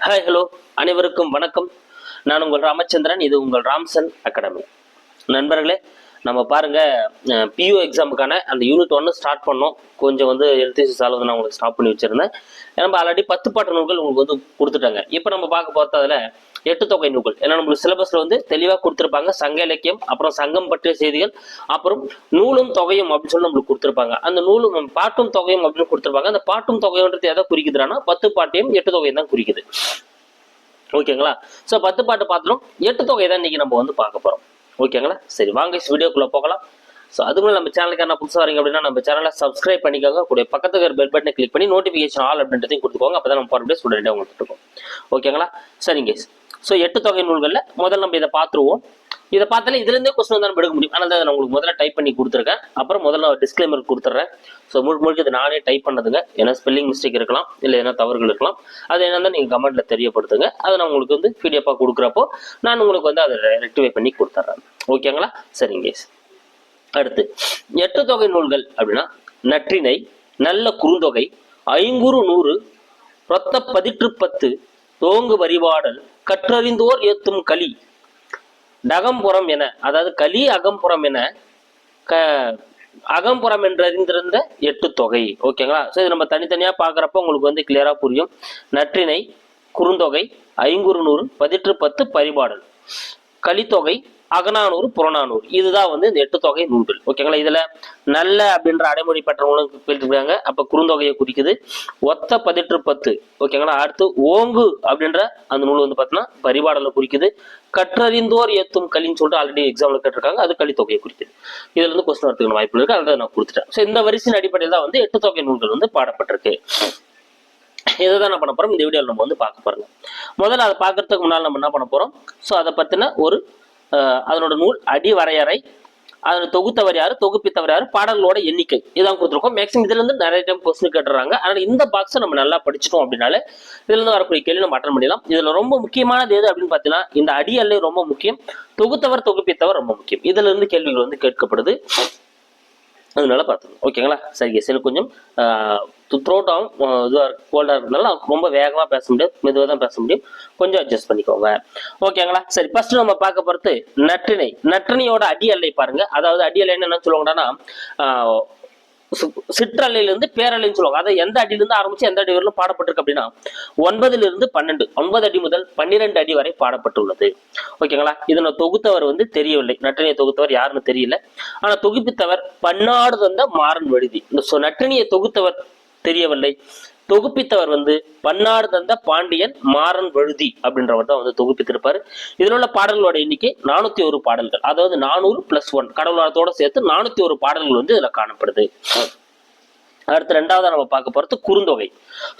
Hi hello அனைவருக்கும் வணக்கம். நான் உங்கள் ராமச்சந்திரன். இது உங்கள் ராம்சன் அகாடமி. நண்பர்களே, நம்ம பாருங்க, பியூ எக்ஸாமுக்கான அந்த யூனிட் 1 ஸ்டார்ட் பண்ணோம். கொஞ்சம் எழுத்து நான் உங்களுக்கு ஸ்டாப் பண்ணி வச்சிருந்தேன். நம்ம ஆல்ரெடி 10 பாட்டு நூல்கள் உங்களுக்கு கொடுத்துட்டாங்க. இப்போ நம்ம பார்க்க போகிறது அதில் 8 தொகை நூல்கள். ஏன்னா நம்மளுக்கு சிலபஸ்ல தெளிவாக கொடுத்துருப்பாங்க. சங்க இலக்கியம், அப்புறம் சங்கம் பற்றிய செய்திகள், அப்புறம் நூலும் தொகையும் அப்படின்னு சொல்லி நம்மளுக்கு கொடுத்துருப்பாங்க. அந்த நூலும் பாட்டும் தொகையும் அப்படின்னு கொடுத்துருப்பாங்க. அந்த பாட்டும் தொகைன்றது எதை குறிக்குதுன்னா 10 பாட்டையும் 8 தொகையும் தான் குறிக்குது. ஓகேங்களா? ஸோ 10 பாட்டு பார்த்துரும், 8 தொகை தான் இன்னைக்கு நம்ம பார்க்க போறோம். ஓகேங்களா? சரி, வாங்க வீடியோக்குள்ள போகலாம். ஸோ அதுக்குள்ள நம்ம சேனலுக்கு என்ன புதுசாக வரீங்க அப்படின்னா நம்ம சேனலை சப்ஸ்கிரைப் பண்ணிக்கோங்க. கூட பக்கத்துக்கு ஒரு பெல் பட்டனை கிளிக் பண்ணி நோட்டிஃபிகேஷன் ஆல் அப்படின்றதையும் கொடுத்துக்கோங்க. அப்போ தான் நம்ம போகிற ஸ்டூடெண்ட்டே உங்களுக்கு இருக்கும். ஓகேங்களா? சரிங்க. ஸோ 8 தொகை நூல்களில் முதல்ல நம்ம இதை பார்த்துருவோம். இதை பார்த்தாலே இதுலேருந்தே கொஸ்டின் தான் எடுக்க முடியும். ஆனால் நான் உங்களுக்கு முதல்ல டைப் பண்ணி கொடுத்துருக்கேன். அப்புறம் முதல்ல டிஸ்க்ளைமர் கொடுத்துட்றேன். ஸோ முழுக்க இது நானே டைப் பண்ணதுங்க. ஏன்னா ஸ்பெல்லிங் மிஸ்டேக் இருக்கலாம், இல்லை ஏன்னா தவறுகள் இருக்கலாம். அது என்னன்னா நீங்கள் கமெண்ட்ல தெரியப்படுத்துங்க. அதை நான் உங்களுக்கு பிடிஎஃபாக கொடுக்குறப்போ நான் உங்களுக்கு அதை ரெக்டிஃபை பண்ணி கொடுத்துட்றேன். ஓகேங்களா? சரிங்க. அடுத்து 8 தொகை நூல்கள் அப்படின்னா நற்றிணை, நல்ல குறுந்தொகை, ஐங்குறு நூறு, ரொத்த பதிற்று 10, தோங்கு வரிபாடல், கற்றறிந்தோர் ஏத்தும் களி, டகம்புறம் என, அதாவது களி அகம்புறம் என அகம்புறம் என்று அறிந்திருந்த 8 தொகை. ஓகேங்களா? ஸோ இது நம்ம தனித்தனியா பார்க்குறப்ப உங்களுக்கு கிளியரா புரியும். நற்றிணை, குறுந்தொகை, ஐங்குறு நூறு, பதிற்று 10, பரிபாடல், கலித்தொகை, அகநானூறு, புறநானூறு, இதுதான் இந்த 8 தொகை நூல்கள். ஓகேங்களா? இதுல நல்ல அப்படின்ற அடைமொழி பெற்றவங்களுக்கு கேட்டுருக்காங்க. அப்ப குறுந்தொகையை குறிக்குது. ஒத்த பதிற்று 10. ஓகேங்களா? அடுத்து ஓங்கு அப்படின்ற அந்த நூல் பார்த்தீங்கன்னா பரிபாடலை குறிக்குது. கற்றறிந்தோர் ஏத்தும் களின்னு சொல்லிட்டு ஆல்ரெடி எக்ஸாம்ல கேட்டிருக்காங்க. அது களித்தொகையை குறிக்குது. இதுல கொஸ்டின் வரதுக்கு வாய்ப்பு இருக்கு. அதை நான் கொடுத்துட்டேன். ஸோ இந்த வரிசையின் அடிப்படையில் தான் 8 தொகை நூல்கள் பாடப்பட்டிருக்கு. இதைதான் என்ன பண்ண போறோம் இந்த வீடியோவில் நம்ம பார்க்க போறோம். முதல்ல அதை பார்க்கறதுக்கு முன்னால் நம்ம என்ன பண்ண போறோம், ஸோ அதை பத்தின ஒரு அதனோட நூல் அடி வரையறை, அதனை தொகுத்தவர் யாரு, தொகுப்பித்தவர் யாரு, பாடல்களோட எண்ணிக்கை, இதான் கொடுத்துருக்கோம். மேக்ஸிமம் இதுல நிறைய டைம் கொஸ்டின் கேட்டுறாங்க. அதனால இந்த பாக்ஸை நம்ம நல்லா படிச்சிட்டோம் அப்படின்னாலே இதுல வரக்கூடிய கேள்வி நம்ம அட்டன் பண்ணிடலாம். இதுல ரொம்ப முக்கியமானது எது அப்படின்னு பாத்தீங்கன்னா இந்த அடி அல்லை ரொம்ப முக்கியம், தொகுத்தவர் தொகுப்பித்தவர் ரொம்ப முக்கியம். இதுல இருந்து கேள்விகள் கேட்கப்படுது. அதனால பார்த்துக்கணும். ஓகேங்களா? சரி, சரி, கொஞ்சம் த்ரோட் ஆகும், இதுவாக கோல்டாக இருக்கிறதுனால ரொம்ப வேகமாக பேச முடியாது, மெதுவாக தான் பேச முடியும். கொஞ்சம் அட்ஜஸ்ட் பண்ணிக்கோங்க. ஓகேங்களா? சரி, ஃபர்ஸ்ட் நம்ம பார்க்க போகிறது நற்றிணை. நற்றிணையோட அடி அல்லை பாருங்க. அதாவது அடி அல்லைன்னு என்ன சொல்லுவாங்கன்னா சிற்றலையிலிருந்து பேரலைன்னு சொல்லுவாங்க. அதை எந்த அடியிலிருந்து ஆரம்பிச்சு எந்த அடி வரையிலும் பாடப்பட்டிருக்கு அப்படின்னா 9லிருந்து 12, 9 அடி முதல் 12 அடி வரை பாடப்பட்டுள்ளது. ஓகேங்களா? இதனை தொகுத்தவர் தெரியவில்லை. நற்றினியை தொகுத்தவர் யாருன்னு தெரியல. ஆனா தொகுப்பித்தவர் பன்னாடு தந்த மாறன் வழுதி. இந்த நற்றினியை தொகுத்தவர் தெரியவில்லை. தொகுப்பித்தவர் பன்னாடு தந்த பாண்டியன் மாறன் வழுதி அப்படின்றவர் தான் தொகுப்பித்திருப்பாரு. இதில் உள்ள பாடல்களோட எண்ணிக்கை 401 பாடல்கள். அதாவது 400 + 1 கடவுளோட சேர்த்து 401 பாடல்கள் இதுல காணப்படுது. அடுத்து ரெண்டாவது நம்ம பார்க்க போறது குறுந்தொகை.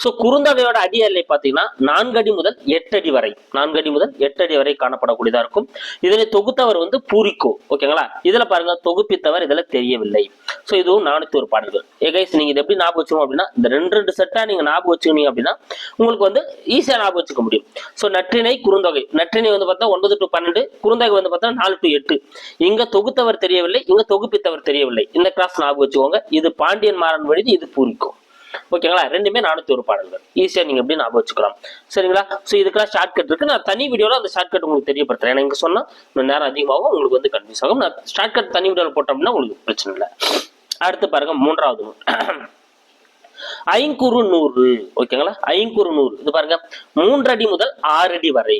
ஸோ குறுந்தொகையோட அடி எல்லை பார்த்தீங்கன்னா 4 அடி முதல் 8 அடி வரை, 4 அடி முதல் 8 அடி வரை காணப்படக்கூடியதா இருக்கும். இதனை தொகுத்தவர் பூரிக்கோ. ஓகேங்களா? இதுல பாருங்க தொகுப்பித்தவர் இதுல தெரியவில்லை. ஸோ இதுவும் 401 பாடல்கள். கைஸ், நீங்க இது எப்படி ஞாபகம் வச்சுக்கணும் அப்படின்னா இந்த ரெண்டு செட்டா நீங்க ஞாபகம் வச்சுக்கினீங்க அப்படின்னா உங்களுக்கு ஈஸியா ஞாபகம் வச்சுக்க முடியும். ஸோ நற்றிணை, குறுந்தொகை. நற்றிணை பார்த்தா 9 to 12, குறுந்தொகை பார்த்தா 4 to 8. இங்க தொகுத்தவர் தெரியவில்லை, இங்க தொகுப்பித்தவர் தெரியவில்லை. இந்த கிளாஸ் ஞாபகம் வச்சுக்கோங்க. இது பாண்டியன் மாறன் வழுதி, இது பூரிக்கும். ஓகேங்களா? ரெண்டுமே 401 பாடல்கள். ஈஸியா நீங்க எப்படி ஞாபகம் வச்சுக்கலாம். சரிங்களா? சோ இதுக்கெல்லாம் ஷார்ட்கட் இருக்கு. நான் தனி வீடியோல அந்த ஷார்ட்கட் உங்களுக்கு தெரியப்படுத்துறேன். ஏன்னா இங்க சொன்னா நேரம் அதிகமாகும், உங்களுக்கு கன்ஃபியூஸ் ஆகும். நான் ஷார்ட்கட் தனி வீடியோல போட்டோம்னா உங்களுக்கு பிரச்சனை இல்லை. அடுத்து பாருங்க மூன்றாவது நூல் ஐங்குறு நூறு. ஓகேங்களா? ஐங்குறு நூறு இது பாருங்க 3 அடி முதல் 6 அடி வரை,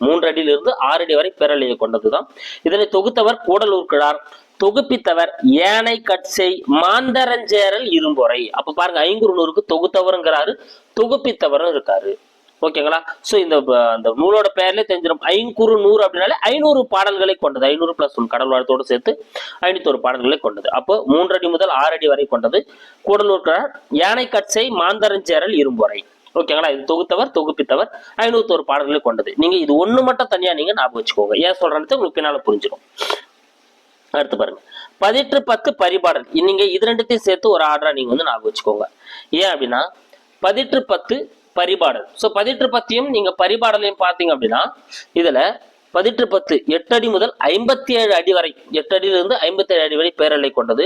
3 அடியிலிருந்து 6 அடி வரை பேரலையை கொண்டதுதான். இதனை தொகுத்தவர் கூடலூர் கிழார். தொகுப்பித்தவர் ஏனை கட்சை மாந்தரஞ்சேரல் இரும்பொறை. அப்ப பாருங்க ஐங்குறு நூறுக்கு தொகுத்தவருங்கிறாரு, தொகுப்பித்தவரும் இருக்காரு. ஓகேங்களா? சோ இந்த நூலோட பெயர்ல தெரிஞ்சிடும். ஐங்குறு நூறு அப்படின்னாலே 500 பாடல்களை கொண்டது. 500 + 1 கடல் வாழ்த்தோடு சேர்த்து 501 பாடல்களை கொண்டது. அப்போ 3 அடி முதல் 6 அடி வரை கொண்டது. கூடலூர் கிழார், யானை கட்சை மாந்தரஞ்சேரல் இரும்பொறை. ஓகேங்களா? இது தொகுத்தவர் தொகுப்பித்தவர் 501 பாடல்களை கொண்டது. நீங்க இது ஒண்ணு மட்டும் தனியா நீங்க ஞாபகம் வச்சுக்கோங்க. ஏன் சொல்றேன்னு உங்களுக்கு பின்னால புரிஞ்சிடும். அடுத்து பாருங்க பதிற்று 10 பரிபாடல். நீங்க இது ரெண்டுத்தையும் சேர்த்து ஒரு ஆர்டரா நீங்க ஞாபகம் வச்சுக்கோங்க. ஏன் அப்படின்னா பதிற்று 10 பரிபாடல். சோ பதிற்று 10யும் நீங்க பரிபாடலையும் பாத்தீங்க அப்படின்னா இதுல பதிற்று 10 8 அடி முதல் 57 அடி வரை, 8 அடியிலிருந்து 57 அடி வரை பேரலை கொண்டது.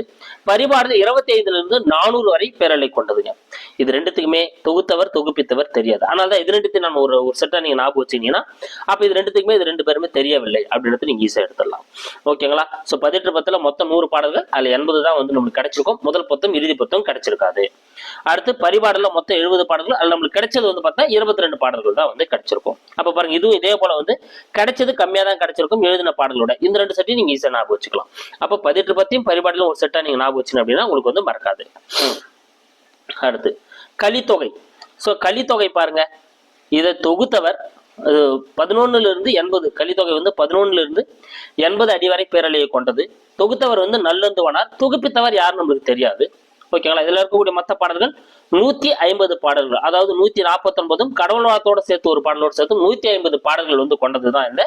பரிபாடல் 25 400 வரை பேரலை கொண்டதுங்க. இது ரெண்டுத்துக்குமே தொகுத்தவர் தொகுப்பித்தவர் தெரியாது. ஆனால் தான் இது ரெண்டுத்தையும் நம்ம ஒரு செட்டா நீங்க ஞாபகம் வச்சீங்கன்னா அப்ப இது ரெண்டுத்துக்குமே இது ரெண்டு பேருமே தெரியவில்லை அப்படின்றது நீங்க ஈஸியா எடுத்துடலாம். ஓகேங்களா? சோ பதிற்று 10ல மொத்தம் 100 பாடல்கள், அதுல 80 தான் வந்து நம்மளுக்கு கிடைச்சிருக்கும். முதல் பொத்தம் இறுதி பொத்தம் கிடைச்சிருக்காது. அடுத்து பரிபாடல்ல மொத்தம் 70 பாடல்கள், அதுல நம்மளுக்கு கிடைச்சது வந்து பார்த்தா 22 பாடல்கள் தான் வந்து கிடைச்சிருக்கும். அப்ப பாருங்க, இதுவும் இதே போல வந்து கிடைச்சது கம்மியா தான் கிடைச்சிருக்கும் எழுதின பாடலோட. இந்த ரெண்டு செட்டையும் நீங்க ஈஸியா ஞாபகம் வச்சுக்கலாம். அப்ப பதிற்று 10 பரிபாடலும் ஒரு செட்டா நீங்க ஞாபகம் வச்சுங்க அப்படின்னா உங்களுக்கு வந்து மறக்காது. அடுத்து கலித்தொகை. சோ கலித்தொகை பாருங்க, இதை தொகுத்தவர் 11 இருந்து 80, கலித்தொகை வந்து 11 இருந்து 80 அடி வரை பேரலையை கொண்டது. தொகுத்தவர் வந்து நல்லந்துவனார், தொகுப்பித்தவர் யாருன்னு நம்மளுக்கு தெரியாது. ஓகேங்களா? இதுல இருக்கக்கூடிய மற்ற பாடல்கள் 150 பாடல்கள், அதாவது 149 கடவுள் வார்த்தோட சேர்த்து ஒரு பாடலோடு சேர்த்து 150 பாடல்கள் வந்து கொண்டதுதான் இந்த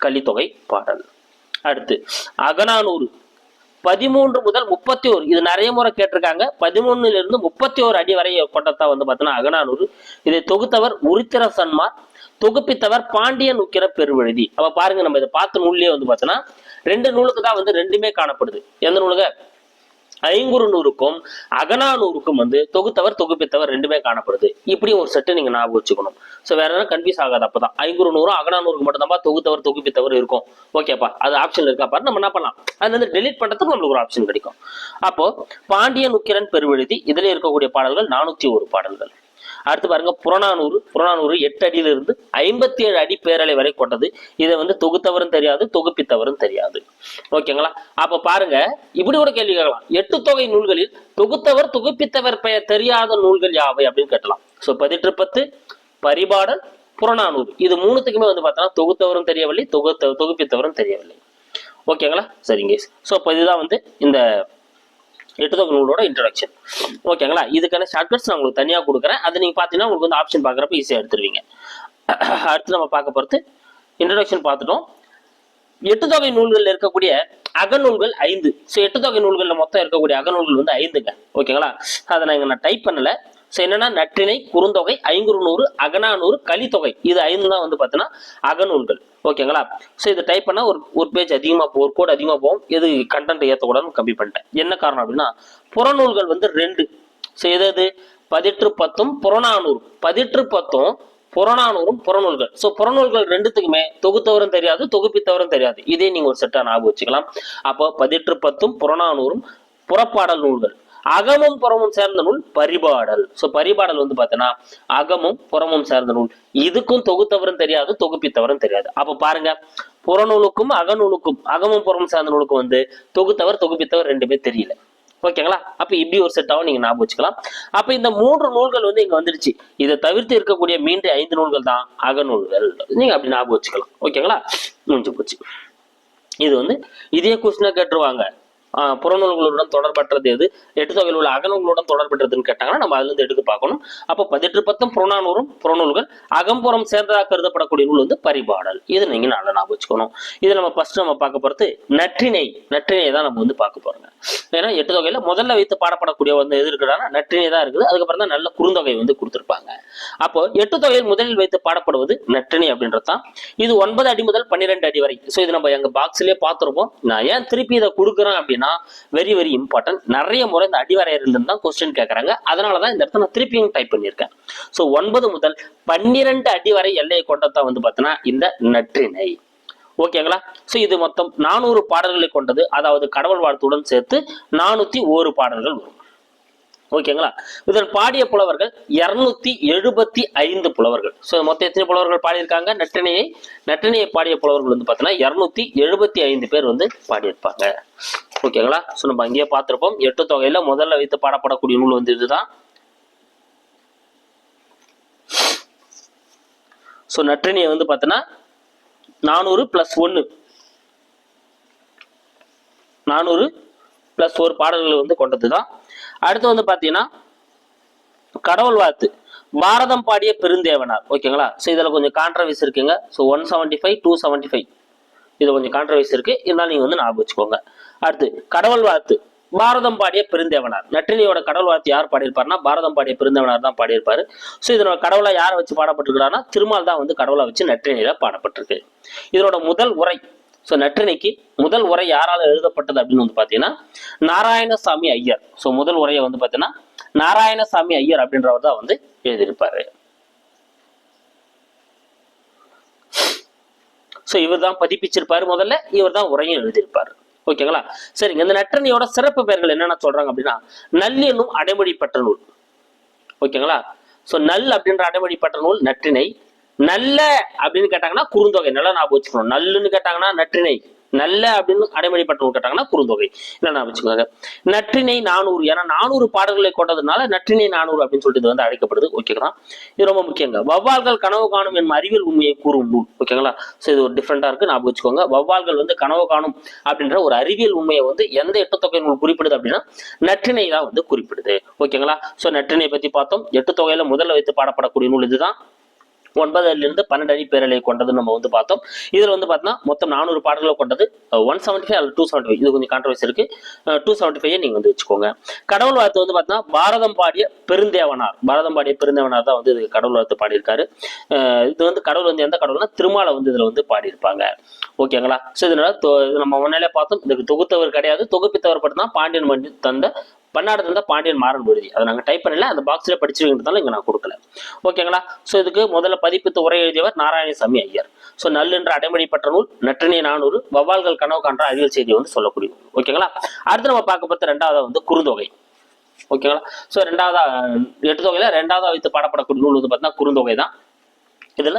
கலித்தொகை பாடல். அடுத்து அகநானூறு 13 முதல் 31, இது நிறைய முறை கேட்டிருக்காங்க. 13 இருந்து 31 அடி வரை கொண்டதா வந்து பார்த்தீங்கன்னா அகநானூறு. இதை தொகுத்தவர் உருத்திர சன்மார், தொகுப்பித்தவர் பாண்டியன் உக்கிர பெருவெழுதி. அப்ப பாருங்க, நம்ம இதை பார்த்த நூல்லயே வந்து பார்த்தோன்னா 2 நூலுக்கு தான் வந்து ரெண்டுமே காணப்படுது. எந்த நூலுங்க? ஐங்குறுநூறுக்கும் அகநானூறுக்கும் வந்து தொகுத்தவர் தொகுப்பித்தவர் ரெண்டுமே காணப்படுது. இப்படி ஒரு செட்டு நீங்க ஞாபகம் வச்சுக்கணும். சோ வேற எதாவது கன்ஃபியூஸ் ஆகாது. அப்பதான் ஐங்குறுநூறும் அகநானூருக்கு மட்டும் தான் தொகுத்தவர் தொகுப்பித்தவர் இருக்கும். ஓகேப்பா, அது ஆப்ஷன் இருக்கா பாரு, நம்ம என்ன பண்ணலாம், அதுல இருந்து டெலிட் பண்றதுக்கு நம்மளுக்கு ஒரு ஆப்ஷன் கிடைக்கும். அப்போ பாண்டியன் உக்கிரன் பெருவெழுதி, இதுல இருக்கக்கூடிய பாடல்கள் 401 பாடல்கள். அடுத்து பாருங்க புறநானூறு. புறநானூறு 8 அடியிலிருந்து 57 அடி பேரலை வரை கொண்டது. இதை வந்து தொகுத்தவரும் தெரியாது, தொகுப்பித்தவரும் தெரியாது. ஓகேங்களா? அப்ப பாருங்க, இப்படி கூட கேள்வி கேட்கலாம், 8 தொகை நூல்களில் தொகுத்தவர் தொகுப்பித்தவர் பெயர் தெரியாத நூல்கள் யாவை அப்படின்னு கேட்டலாம். சோ பதிற்று 10, பரிபாடல், புறநானூறு, இது மூணுத்துக்குமே வந்து பார்த்தோம்னா தொகுத்தவரும் தெரியவில்லை, தொகுப்பித்தவரும் தெரியவில்லை. ஓகேங்களா? சரிங்க. சோ இப்போ இதுதான் வந்து இந்த 8 தொகை நூலோட இன்ட்ரோடக்ஷன். ஓகேங்களா? இதுக்கான ஷார்ட்கட்ஸ் நான் உங்களுக்கு தனியாக கொடுக்குறேன். அதை நீங்க பார்த்தீங்கன்னா உங்களுக்கு வந்து ஆப்ஷன் பார்க்குறப்ப ஈஸியாக எடுத்துருவீங்க. அடுத்து நம்ம பார்க்க போகிறது இன்ட்ரோடக்ஷன் பார்த்துட்டோம். 8 தொகை நூல்களில் இருக்கக்கூடிய அகநூல்கள் 5. ஸோ 8 தொகை நூல்களில் மொத்தம் இருக்கக்கூடிய அகநூல்கள் வந்து 5ங்க. ஓகேங்களா? அதை நான் டைப் பண்ணல. ஸோ என்னன்னா நற்றிணை, குறுந்தொகை, ஐங்குறுநூறு, அகநானூறு, கலித்தொகை, இது 5 தான் வந்து பார்த்தீங்கன்னா அகநூல்கள். ஓகேங்களா? ஸோ இதை டைப் பண்ணா ஒரு பேஜ் அதிகமாக போகும், ஒரு கோட் அதிகமாக போகும். எது கண்டென்ட் ஏற்றக்கூடாதுன்னு கம்மி பண்ணிட்டேன். என்ன காரணம் அப்படின்னா புறநூல்கள் வந்து 2. ஸோ எது பதிற்று 10 புறநானூறு, பதிற்று 10 புறநானூறும் புறநூல்கள். ஸோ புறநூல்கள் ரெண்டுத்துக்குமே தொகுத்தவரும் தெரியாது, தொகுப்பித்தவரும் தெரியாது. இதே நீங்க ஒரு செட்டா ஞாபகம் வச்சுக்கலாம். அப்போ பதிற்று 10 புறநானூறும் புறப்பாடல் நூல்கள். அகமும் புறமும் சேர்ந்த நூல் பரிபாடல். சோ பரிபாடல் வந்து பார்த்தோன்னா அகமும் புறமும் சேர்ந்த நூல். இதுக்கும் தொகுத்தவரும் தெரியாது, தொகுப்பித்தவரும் தெரியாது. அப்ப பாருங்க, புறநூலுக்கும் அகநூலுக்கும், அகமும் புறமும் சேர்ந்த நூலுக்கும் வந்து தொகுத்தவர் தொகுப்பித்தவர் ரெண்டுமே தெரியல. ஓகேங்களா? அப்ப இப்படி ஒரு செட்டாவும் நீங்க ஞாபகம் வச்சுக்கலாம். அப்ப இந்த 3 நூல்கள் வந்து இங்க வந்துருச்சு. இதை தவிர்த்து இருக்கக்கூடிய மீண்டும் 5 நூல்கள் தான் அகநூல்கள். நீங்க அப்படி ஞாபகம் வச்சுக்கலாம். ஓகேங்களா? முடிஞ்சு போச்சு. இது வந்து இதே கொஸ்டினா கேட்டுருவாங்க, புறநூல்களுடன் தொடர்பற்றது எது, 8 தொகையில் உள்ள அகநூல்களுடன் தொடர்பற்றதுன்னு கேட்டாங்கன்னா நம்ம அதுல இருந்து எடுத்து பார்க்கணும். அப்போ பதிற்று 10 புறநானூறும் புறநூல்கள், அகம்புறம் சேர்ந்ததாக கருதப்படக்கூடிய நூல் வந்து பரிபாடல். இது நீங்க நல்லா ஞாபகம் வச்சுக்கணும். இது நம்ம ஃபர்ஸ்ட் நம்ம பார்க்க போறது நற்றிணை. நற்றிணையை தான் நம்ம வந்து பார்க்க போறோங்க. ஏன்னா 8 தொகையில முதல்ல வைத்து பாடப்படக்கூடிய வந்து எது இருக்குன்னா நற்றிணை தான் இருக்குது. அதுக்கப்புறம் தான் நல்ல குறுந்தொகை வந்து கொடுத்துருப்பாங்க. அப்போ 8 தொகையில் முதலில் வைத்து பாடப்படுவது நற்றிணை அப்படின்றது தான். இது 9 அடி முதல் 12 அடி வரை. ஸோ இது நம்ம எங்க பாக்ஸ்லயே பார்த்துருப்போம். நான் ஏன் திருப்பி இதை கொடுக்குறேன் அப்படின்னா வெரி வெரி இம்பார்ட்டன்ட். நிறைய முறை இந்த அடிவரையிலிருந்து தான் கொஸ்டின் கேட்கறாங்க. அதனாலதான் இந்த இடத்துல நான் திருப்பியும் டைப் பண்ணியிருக்கேன். சோ 9 முதல் 12 அடி வரை எல்லையை கொண்டதான் வந்து பார்த்தீங்கன்னா இந்த நற்றிணை. ஓகேங்களா? சோ இது மொத்தம் 400 பாடல்களை கொண்டது. அதாவது கடவுள் வாழ்த்துடன் சேர்த்து 401 பாடல்கள் வரும். ஓகேங்களா? இதன் பாடிய புலவர்கள் 275 புலவர்கள். ஸோ மொத்தம் எத்தனை புலவர்கள் பாடியிருக்காங்க நற்றிணையை? நற்றிணையை பாடிய புலவர்கள் வந்து பார்த்தீங்கன்னா 275 பேர் வந்து பாடியிருப்பாங்க. ஓகேங்களா? ஸோ நம்ம அங்கேயே பார்த்துருப்போம். 8 தொகையில முதல்ல வைத்து பாடப்படக்கூடிய நூல் வந்து இதுதான். ஸோ நற்றிணையை வந்து பார்த்தீங்கன்னா 400 + 1, 400 + 1 பாடல்கள் வந்து கொண்டதுதான். அடுத்து வந்து பாத்தீங்கன்னா கடவுள் வாழ்த்து, பாரதம் பாடிய பெருந்தேவனார். ஓகேங்களா? ஸோ இதுல கொஞ்சம் கான்ட்ரவர்சி இருக்குங்க. ஸோ 175, 275 இது கொஞ்சம் கான்ட்ரவர்சி இருக்கு. இருந்தாலும் நீங்க வந்து ஞாபகம் வச்சுக்கோங்க. அடுத்து கடவுள் வாழ்த்து பாரதம் பாடிய பெருந்தேவனார். நற்றினியோட கடவுள் வாழ்த்து யார் பாடியிருப்பாருன்னா பாரதம் பாடிய பெருந்தேவனார் தான் பாடியிருப்பாரு. ஸோ இதனோட கடவுளை யாரை வச்சு பாடப்பட்டிருக்கிறாருன்னா திருமால் தான் வந்து கடவுளை வச்சு நற்றினியில பாடப்பட்டிருக்கு. இதனோட முதல் உரை, ஸோ நற்றினிக்கு முதல் உரை யாரால எழுதப்பட்டது அப்படின்னு வந்து பாத்தீங்கன்னா நாராயணசாமி ஐயர். ஸோ முதல் உரையை வந்து பாத்தீங்கன்னா நாராயணசாமி ஐயர் அப்படின்றவர் தான் வந்து எழுதியிருப்பாரு. ஸோ இவர் தான் பதிப்பிச்சிருப்பாரு, முதல்ல இவர் தான் உரையும் எழுதியிருப்பாரு. ஓகேங்களா? சரிங்க. இந்த நற்றினியோட சிறப்பு பெயர்கள் என்னென்ன சொல்றாங்க அப்படின்னா நல் என்னும் அடைமொழிப்பட்ட நூல். ஓகேங்களா? ஸோ நல் அப்படின்ற அடைமொழிப்பட்ட நூல் நற்றினை. நல்ல அப்படின்னு கேட்டாங்கன்னா குறுந்தொகை. நல்லா ஞாபகம் வச்சுக்கணும். நல்லுன்னு கேட்டாங்கன்னா நற்றினை, நல்ல அப்படின்னு அடைமொழிப்பட்ட நூல் கேட்டாங்கன்னா குறுந்தொகை. என்ன ஞாபகம் வச்சுக்கோங்க. நற்றினை 400, ஏன்னா 400 பாடல்களை கொண்டதுனால நற்றினை 400 அப்படின்னு சொல்லிட்டு இது வந்து அழைக்கப்படுது. ஓகேங்களா? இது ரொம்ப முக்கியங்க. வௌவால்கள் கனவு காணும் என் அறிவியல் உண்மையை கூறும் நூல். ஓகேங்களா? ஸோ இது ஒரு டிஃப்ரெண்டா இருக்கு, ஞாபகம் வச்சுக்கோங்க. வௌவால்கள் வந்து கனவு காணும் அப்படின்ற ஒரு அறிவியல் உண்மையை வந்து எந்த எட்டுத்தொகை நூல் குறிப்பிடுது அப்படின்னா நற்றினை தான் வந்து குறிப்பிடுது. ஓகேங்களா? ஸோ நற்றினை பத்தி பார்த்தோம். எட்டுத்தொகையில முதல்ல வைத்து பாடப்படக்கூடிய நூல் இதுதான். 9 12 அடி பேரலை கொண்டது நம்ம வந்து பார்த்தோம். இதுல வந்து பார்த்தோம்னா மொத்தம் 400 பாடல்களை கொண்டது. 175 அல்லது 275, இது கொஞ்சம் கான்ட்ரவர்சி இருக்கு. 275 நீங்க வந்து வச்சுக்கோங்க. கடவுள் வாழ்த்து வந்து பார்த்தோம்னா பாரதம் பாடிய பெருந்தேவனார். பாரதம் பாடிய பெருந்தேவனார் தான் வந்து இது கடவுள் வாழ்த்து பாடியிருக்காரு. இது வந்து கடவுள் வந்து எந்த கடவுள்னா திருமாலை வந்து இதுல வந்து பாடியிருப்பாங்க. ஓகேங்களா? ஸோ இதனால நம்ம முன்னாலே பார்த்தோம், இதுக்கு தொகுத்தவர் கிடையாது, தொகுப்பித்தவர் பற்றி தான் பாண்டியன் மன்னி தந்த பன்னாடு தந்த பாண்டியன் மாறன் விடுதி. அதை நாங்கள் டைப் பண்ணல, அந்த பாக்ஸ்ல படிச்சிருக்கிறதால இங்க நான் கொடுக்கல. ஓகேங்களா? ஸோ இதுக்கு முதல்ல பதிப்பித்து உரை எழுதியவர் நாராயணசாமி ஐயர். ஸோ நல் என்ற அடைமொழிப்பட்ட நூல் நற்றினை 400, வௌவால்கள் கனவு காண்ற அறிவியல் செய்தி வந்து சொல்லக்கூடிய. ஓகேங்களா? அடுத்து நம்ம பார்க்க பார்த்து ரெண்டாவது வந்து குறுந்தொகை. ஓகேங்களா? ஸோ ரெண்டாவதா எட்டு தொகையில ரெண்டாவதா வைத்து பாடப்படக்கூடிய நூல் வந்து பார்த்தீங்கன்னா குறுந்தொகை தான். இதுல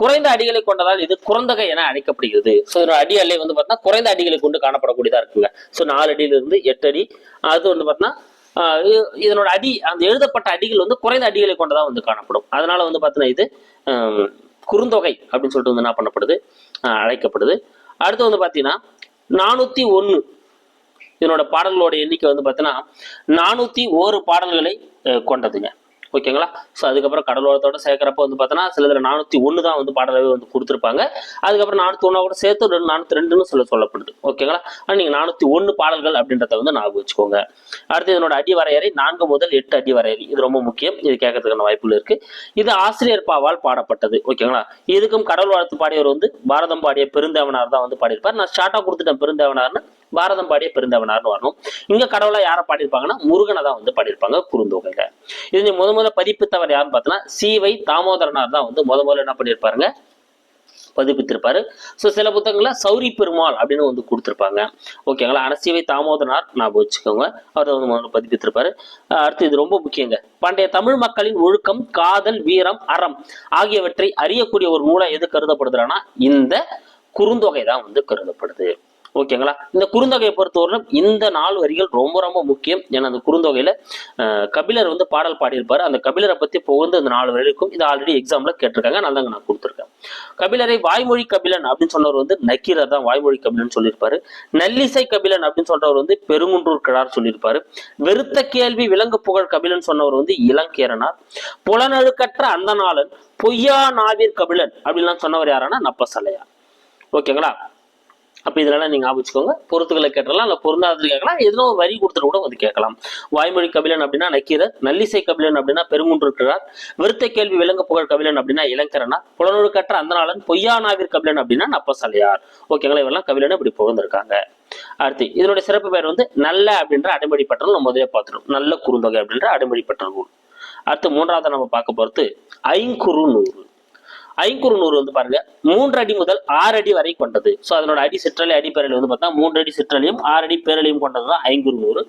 குறைந்த அடிகளை கொண்டதால் இது குறுந்தொகை என அழைக்கப்படுகிறது. ஸோ இதோட அடி அல்லை வந்து பார்த்தீங்கன்னா குறைந்த அடிகளை கொண்டு காணப்படக்கூடியதா இருக்குங்க. ஸோ 4 அடியிலிருந்து 8 அடி. அது வந்து பார்த்தீங்கன்னா இதனோட அடி, அந்த எழுதப்பட்ட அடிகள் வந்து குறைந்த அடிகளை கொண்டதா வந்து காணப்படும். அதனால வந்து பார்த்தீங்கன்னா இது குறுந்தொகை அப்படின்னு சொல்லிட்டு வந்து என்ன பண்ணப்படுது, அழைக்கப்படுது. அடுத்து வந்து பார்த்தீங்கன்னா 401, இதனோட பாடல்களோட எண்ணிக்கை வந்து பார்த்தீங்கன்னா 401 பாடல்களை கொண்டதுங்க. ஓகேங்களா? ஸோ அதுக்கப்புறம் கடலோரத்தோட சேர்க்கிறப்ப வந்து பார்த்தோன்னா சிலதுல 401 தான் வந்து பாடலாகவே வந்து கொடுத்துருப்பாங்க. அதுக்கப்புறம் 401 கூட சேர்த்து 402ன்னு சொல்லப்படுது. ஓகேங்களா? ஆனால் நீங்கள் 401 பாடல்கள் அப்படின்றத வந்து ஞாபகம் வச்சுக்கோங்க. அடுத்து இதனோட அடி வரையறை 4 முதல் 8 அடி வரையறை. இது ரொம்ப முக்கியம், இது கேட்கறதுக்கான வாய்ப்புகள் இருக்கு. இது ஆசிரியர் பாவால் பாடப்பட்டது. ஓகேங்களா? இதுக்கும் கடவுள் வாழ்த்து பாடியவர் வந்து பாரதம் பாடிய பெருந்தேவனார் தான் வந்து பாடியிருப்பார். நான் ஷார்ட்டா கொடுத்துட்டேன் பெருந்தேவனார்னு, பாரதம் பாடிய பெருந்தேவனார்னு வரணும். இங்க கடவுளை யாரை பாடியிருப்பாங்கன்னா முருகனை தான் வந்து பாடியிருப்பாங்க குறுந்தொகையில. இது நீ முதல்ல பதிப்பித்தவர் யாருன்னு பார்த்தோன்னா சி.வை. தாமோதரனார் தான் வந்து முதல்ல என்ன பண்ணியிருப்பாருங்க, பதிப்பித்திருப்பாரு. ஸோ சில புத்தகங்களை சௌரி பெருமாள் அப்படின்னு வந்து கொடுத்துருப்பாங்க. ஓகேங்களா? ஆனால் சி.வை. தாமோதரனார் ஞாபகம் வச்சுக்கோங்க, அவர் வந்து முதல்ல பதிப்பித்திருப்பாரு. அடுத்து இது ரொம்ப முக்கியங்க. பண்டைய தமிழ் மக்களின் ஒழுக்கம், காதல், வீரம், அறம் ஆகியவற்றை அறியக்கூடிய ஒரு நூலை எது கருதப்படுதுன்னா இந்த குறுந்தொகை தான் வந்து கருதப்படுது. ஓகேங்களா? இந்த குறுந்தொகையை பொறுத்தவரை இந்த 4 வரிகள் ரொம்ப ரொம்ப முக்கியம். ஏன்னா அந்த குறுந்தொகையில கபிலர் வந்து பாடல் பாடியிருப்பாரு. அந்த கபிலரை பத்தி புகழ்ந்து இந்த 4 வரிக்கும் இது ஆல்ரெடி எக்ஸாம்ல கேட்டிருக்காங்க, நான் தாங்க நான் கொடுத்துருக்கேன். கபிலரை வாய்மொழி கபிலன் அப்படின்னு சொன்னவர் வந்து நக்கீரர் தான் வாய்மொழி கபிலன் சொல்லியிருப்பாரு. நல்லிசை கபிலன் அப்படின்னு சொல்றவர் வந்து பெருங்குன்றூர் கிழார் சொல்லியிருப்பாரு. வெறுத்த கேள்வி விலங்கு புகழ் கபிலன் சொன்னவர் வந்து இளங்கேரனார். புலனழுக்கற்ற அந்த நாளன் பொய்யா நாவிர் கபிலன் அப்படின்லாம் சொன்னவர் யாரானா நப்பசலையா. ஓகேங்களா? அப்ப இதெல்லாம் நீங்க ஆபிச்சுக்கோங்க. பொருத்துக்களை கேட்டலாம், இல்ல பொருந்தாதது கேட்கலாம், எதுனா ஒரு வரி கொடுத்துட்டு கூட வந்து கேட்கலாம். வாய்மொழி கபிலன் அப்படின்னா நக்கீரர், நல்லிசை கபிலன் அப்படின்னா பெருங்குன்றுக்கிறார், வெறுத்த கேள்வி விலங்கு புகழ் கபிலன் அப்படின்னா இளங்கரனார், புலனொழுக்கற்ற அந்தநாளன் பொய்யானாவிர் கபிலன் அப்படின்னா நப்பசலையார். ஓகேங்களா? இவெல்லாம் கபிலன் இப்படி புகழ்ந்திருக்காங்க. அடுத்து இதனுடைய சிறப்பு பெயர் வந்து நல்ல அப்படின்ற அடைமொழிப்பட்ட நூல். நம்ம முதலே பார்த்துட்டோம், நல்ல குறுந்தொகை அப்படின்ற அடைமொழிப்பட்ட நூல். அடுத்து மூன்றாவது நம்ம பார்க்க போறது ஐங்குறு நூறு. ஐங்குறு நூறு வந்து பாருங்க 3 அடி முதல் 6 அடி வரை கொண்டது. ஸோ அதனோட அடி சிற்றலை அடி பேரலை வந்து பார்த்தா 3 அடி சிற்றலையும் 6 அடி பேரலையும் கொண்டதுதான் ஐங்குறு நூறு.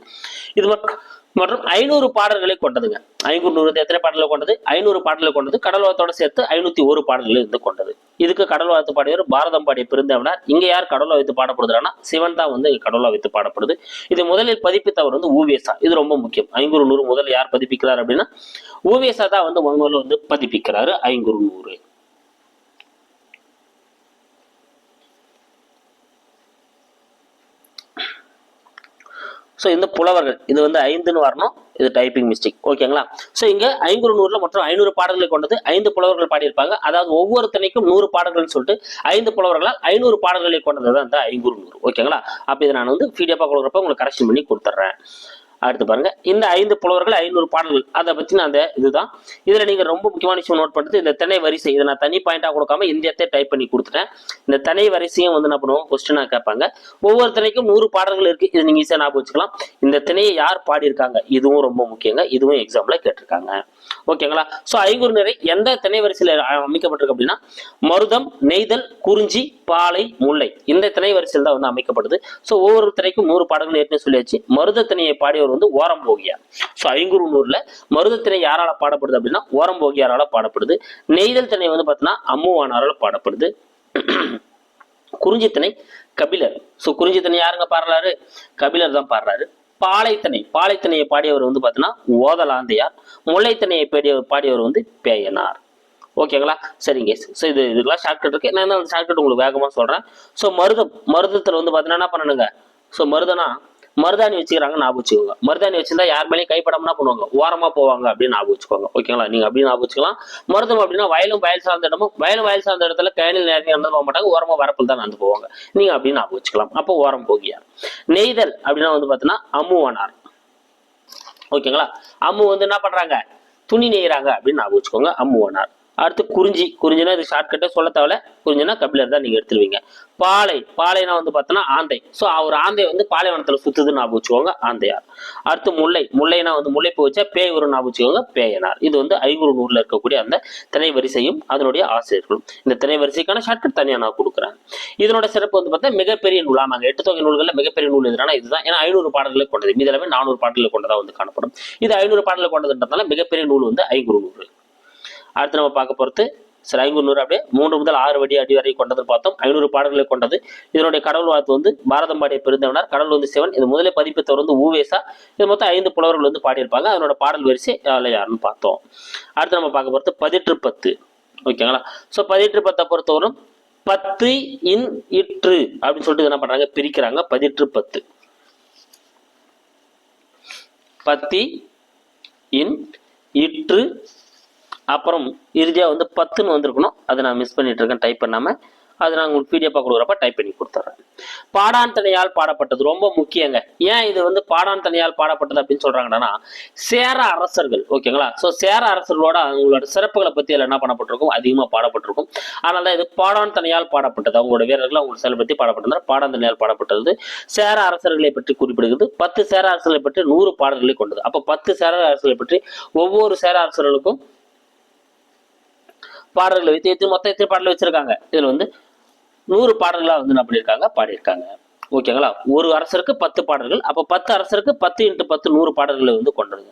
இது மற்றும் 500 பாடல்களை கொண்டதுங்க. ஐங்குறு நூறு எத்தனை பாடல்களை கொண்டது? 500 பாடல்களை கொண்டது. கடல் வாழ்த்தோட சேர்த்து 501 பாடல்களை இருந்து கொண்டது. இதுக்கு கடல் வாழ்த்து பாடியவர் பாரதம் பாடிய பெருந்தேவனார். இங்க யார் கடவுளை வைத்து பாடப்படுதுன்னா சிவன் தான் வந்து கடவுளை வைத்து பாடப்படுது. இது முதலில் பதிப்பித்தவர் வந்து ஊவேசா. இது ரொம்ப முக்கியம். ஐங்குறு நூறு முதல்ல யார் பதிப்பிக்கிறார் அப்படின்னா ஊவேசா தான் வந்து முதல்ல வந்து பதிப்பிக்கிறாரு ஐங்குறு நூறு. ஸோ இந்த புலவர்கள் இது வந்து 5ன்னு வரணும், இது டைப்பிங் மிஸ்டேக். ஓகேங்களா? ஸோ இங்க 500 மொத்தம் 500 பாடல்களை கொண்டது, 5 புலவர்கள் பாடியிருப்பாங்க. அதாவது ஒவ்வொரு திணைக்கும் 100 பாடல்கள்னு சொல்லிட்டு 5 புலவர்களால் 500 பாடல்களை கொண்டது தான் இந்த 500. ஓகேங்களா? அப்ப இதை நான் வந்து பிடிஎஃப் கொடுக்குறப்ப உங்களுக்கு கரெக்ஷன் பண்ணி கொடுத்துட்றேன். அடுத்து பாருங்க, இந்த 5 புலவர்கள் 500 பாடல்கள் அதை பத்தி நான் அந்த இதுதான். இதுல நீங்க ரொம்ப முக்கியமான விஷயம் நோட் பண்ணுறது, இந்த திணை வரிசை இதை நான் தனி பாயிண்டா கொடுக்காம இந்தியத்தை டைப் பண்ணி கொடுத்துட்டேன். இந்த திணை வரிசையும் வந்து என்ன பண்ணுவோம், கொஸ்டினா கேட்பாங்க. ஒவ்வொரு திணைக்கும் 100 பாடல்கள் இருக்கு, இது நீங்க ஈஸியா ஞாபகம் வச்சுக்கலாம். இந்த திணையை யார் பாடியிருக்காங்க இதுவும் ரொம்ப முக்கியங்க, இதுவும் எக்ஸாம்ல கேட்டிருக்காங்க. ஓகேங்களா? ஸோ ஐங்குறு நிறை எந்த திணை வரிசையில் அமைக்கப்பட்டிருக்கு அப்படின்னா மருதம், நெய்தல், குறிஞ்சி, பாலை, முல்லை இந்த திணை வரிசையில் தான் வந்து அமைக்கப்படுது. ஸோ ஒவ்வொரு திணைக்கும் 100 பாடல்கள் ஏற்கனவே சொல்லியாச்சு. மருத திணையை பாடியவர் வந்து ஓரம்போகியார். ஸோ ஐங்குறு நூறுல மருத திணை யாரால பாடப்படுது அப்படின்னா ஓரம்போகியாரால பாடப்படுது. நெய்தல் திணை வந்து பார்த்தீங்கன்னா அம்முவானாரால் பாடப்படுது. குறிஞ்சி திணை கபிலர். ஸோ குறிஞ்சி திணை யாருங்க பாடுறாரு, கபிலர் தான் பாடுறாரு. பாலைத்திணையை பாடியவர் வந்து பார்த்தீங்கன்னா ஓதலாந்தையார். முல்லைத்திணையை பாடியவர் வந்து பேயனார். ஓகேங்களா? சரிங்க. ஸோ இதுக்கெல்லாம் ஷார்ட்கட் இருக்கு, நான் அந்த ஷார்ட்கட் உங்களுக்கு வேகமாக சொல்றேன். ஸோ மருதத்தில் வந்து பார்த்தீங்கன்னா என்ன பண்ணணுங்க, ஸோ மருதாணி வச்சுக்கிறாங்க ஞாபகம் வச்சுக்கோங்க. மருதாணி வச்சிருந்தா யார் மேலேயும் கைப்படாம பண்ணுவாங்க, ஓரமா போவாங்க அப்படின்னு ஞாபகம் வச்சுக்கோங்க. ஓகேங்களா? நீங்க அப்படின்னு ஞாபகம் வச்சுக்கலாம். மருதம் அப்படின்னா வயல் சார்ந்த இடமும், வயல் சார்ந்த இடத்துல கேணில் நேரத்தில் நடந்து போக மாட்டாங்க, ஓரமா வரப்பில் தான் நடந்து போவாங்க. நீங்க அப்படின்னு ஞாபகம் வச்சுக்கலாம். அப்போ ஓரம் போகியார். நெய்தல் அப்படின்னா வந்து பாத்தீங்கன்னா அம்முவானார். ஓகேங்களா? அம்மு வந்து என்ன பண்றாங்க, துணி நெய்யறாங்க அப்படின்னு ஞாபகம் வச்சுக்கோங்க, அம்முவானார். அடுத்து குறிஞ்சினா இது ஷார்ட்கட்டே சொல்ல தேவையில்ல, குறிஞ்சினா கபிலர் தான் நீங்க எடுத்துருவீங்க. பாலைனா வந்து பார்த்தோன்னா ஆந்தை. ஸோ அவர் ஆந்தை வந்து பாலைவனத்துல சுத்துதுன்னு ஞாபகம் வச்சுக்கோங்க, ஆந்தையார். அடுத்து முல்லைனா வந்து முல்லைப்பூ வச்சா பேய் ஒரு ஞாபகம் வச்சுக்கோங்க, பேயனார். இது வந்து ஐங்குறு நூறுல இருக்கக்கூடிய அந்த திணை வரிசையும் அதனுடைய ஆசிரியர்களும். இந்த திணை வரிசைக்கான ஷார்ட்கட் தனியா நான் கொடுக்குறேன். இதனோட சிறப்பு வந்து பார்த்தா மிகப்பெரிய நூல். ஆமாங்க, 8 தொகை நூல்களில் மிகப்பெரிய நூல் எதுனா இதுதான். ஏன்னா 500 பாடல்களை கொண்டது, மீது எல்லாமே 400 பாடல்களை கொண்டதா வந்து காணப்படும். இது 500 பாடல்களை கொண்டதுன்றதுனால மிகப்பெரிய நூல் வந்து ஐங்குறு நூறு. அடுத்து நம்ம பார்க்க போறது சரி, ஐங்குறு நூறு அப்படியே 3 முதல் 6 அடி வரை கொண்டது பார்த்தோம். 500 பாடல்களை கொண்டது. இதனுடைய கடவுள் வாழ்த்து வந்து பாரதம் பாடிய பெருந்தவனார், கடவுள் வந்து சிவன். இது முதலே பதிப்பித்தவர் வந்து ஊவேசா. இது மொத்தம் 5 புலவர்கள் வந்து பாடியிருப்பாங்க. அதனோட பாடல் வரிசை யாருன்னு பார்த்தோம். அடுத்து நம்ம பார்க்க போறது பதிற்று. ஓகேங்களா? ஸோ பதிற்று பொறுத்தவரும் 10 இன் இற்று அப்படின்னு சொல்லிட்டு என்ன பண்றாங்க, பிரிக்கிறாங்க. பதிற்று 10 இன் இற்று, அப்புறம் இறுதியா வந்து 10ன்னு வந்திருக்கணும், அதை நான் மிஸ் பண்ணிட்டு இருக்கேன் டைப் பண்ணாம. அது நான் உங்களுக்கு பிடிஎஃப் கொடுக்குறப்ப டைப் பண்ணி கொடுத்துட்றேன். பாடான் தனியால் பாடப்பட்டது ரொம்ப முக்கியங்க. ஏன் இது வந்து பாடான் தனியால் பாடப்பட்டது அப்படின்னு சொல்றாங்கன்னா சேர அரசர்கள். ஓகேங்களா? ஸோ சேர அரசர்களோட அவங்களோட சிறப்புகளை பத்தி எல்லாம் என்ன பண்ணப்பட்டிருக்கும், அதிகமாக பாடப்பட்டிருக்கும். அதனால தான் இது பாடான் தனியால் பாடப்பட்டது. அவங்களோட வீரர்கள் அவங்களோட செயல் பற்றி பாடப்பட்டது பாடான் தனியால் பாடப்பட்டது. சேர அரசர்களை பற்றி குறிப்பிடுகிறது. 10 சேர அரசர்களை பற்றி 100 பாடல்களை கொண்டது. அப்போ 10 சேர அரசர்களை பற்றி ஒவ்வொரு சேர அரசர்களுக்கும் பாடல்களை வைத்து மொத்தம் எத்தனை பாடல்கள் வச்சிருக்காங்க, இதுல வந்து 100 பாடல்களா வந்து என்ன பண்ணியிருக்காங்க, பாடியிருக்காங்க. ஓகேங்களா? ஒரு அரசருக்கு 10 பாடல்கள். அப்போ 10 அரசருக்கு 10 × 10 100 பாடல்களை வந்து கொண்டதுங்க.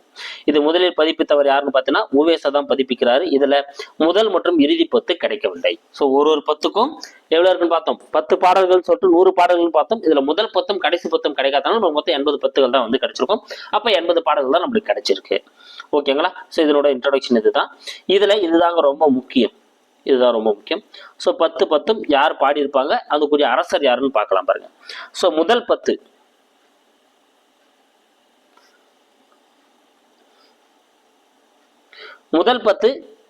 இது முதலில் பதிப்பித்தவர் யாருன்னு பார்த்தீங்கன்னா ஊவேசா தான் பதிப்பிக்கிறாரு. இதுல முதல் மற்றும் இறுதி 10 கிடைக்கவில்லை. ஸோ ஒரு 10க்கும் எவ்வளவு இருக்குன்னு பார்த்தோம், 10 பாடல்கள் சொல்லிட்டு 100 பாடல்கள் பார்த்தோம். இதுல முதல் 10ம் கடைசி 10ம் கிடைக்காதனால நம்ம மொத்தம் 80 10கள் தான் வந்து கிடைச்சிருக்கும். அப்ப 80 பாடல்கள் தான் நம்மளுக்கு கிடைச்சிருக்கு. ஓகேங்களா? ஸோ இதனோட இன்ட்ரோடக்ஷன் இதுதான். இதுதாங்க ரொம்ப முக்கியம். இதுதான் ரொம்ப முக்கியம். ஸோ 10 யார் பாடியிருப்பாங்க, அதுக்குரிய அரசர் யாருன்னு பார்க்கலாம் பாருங்க. ஸோ முதல் 10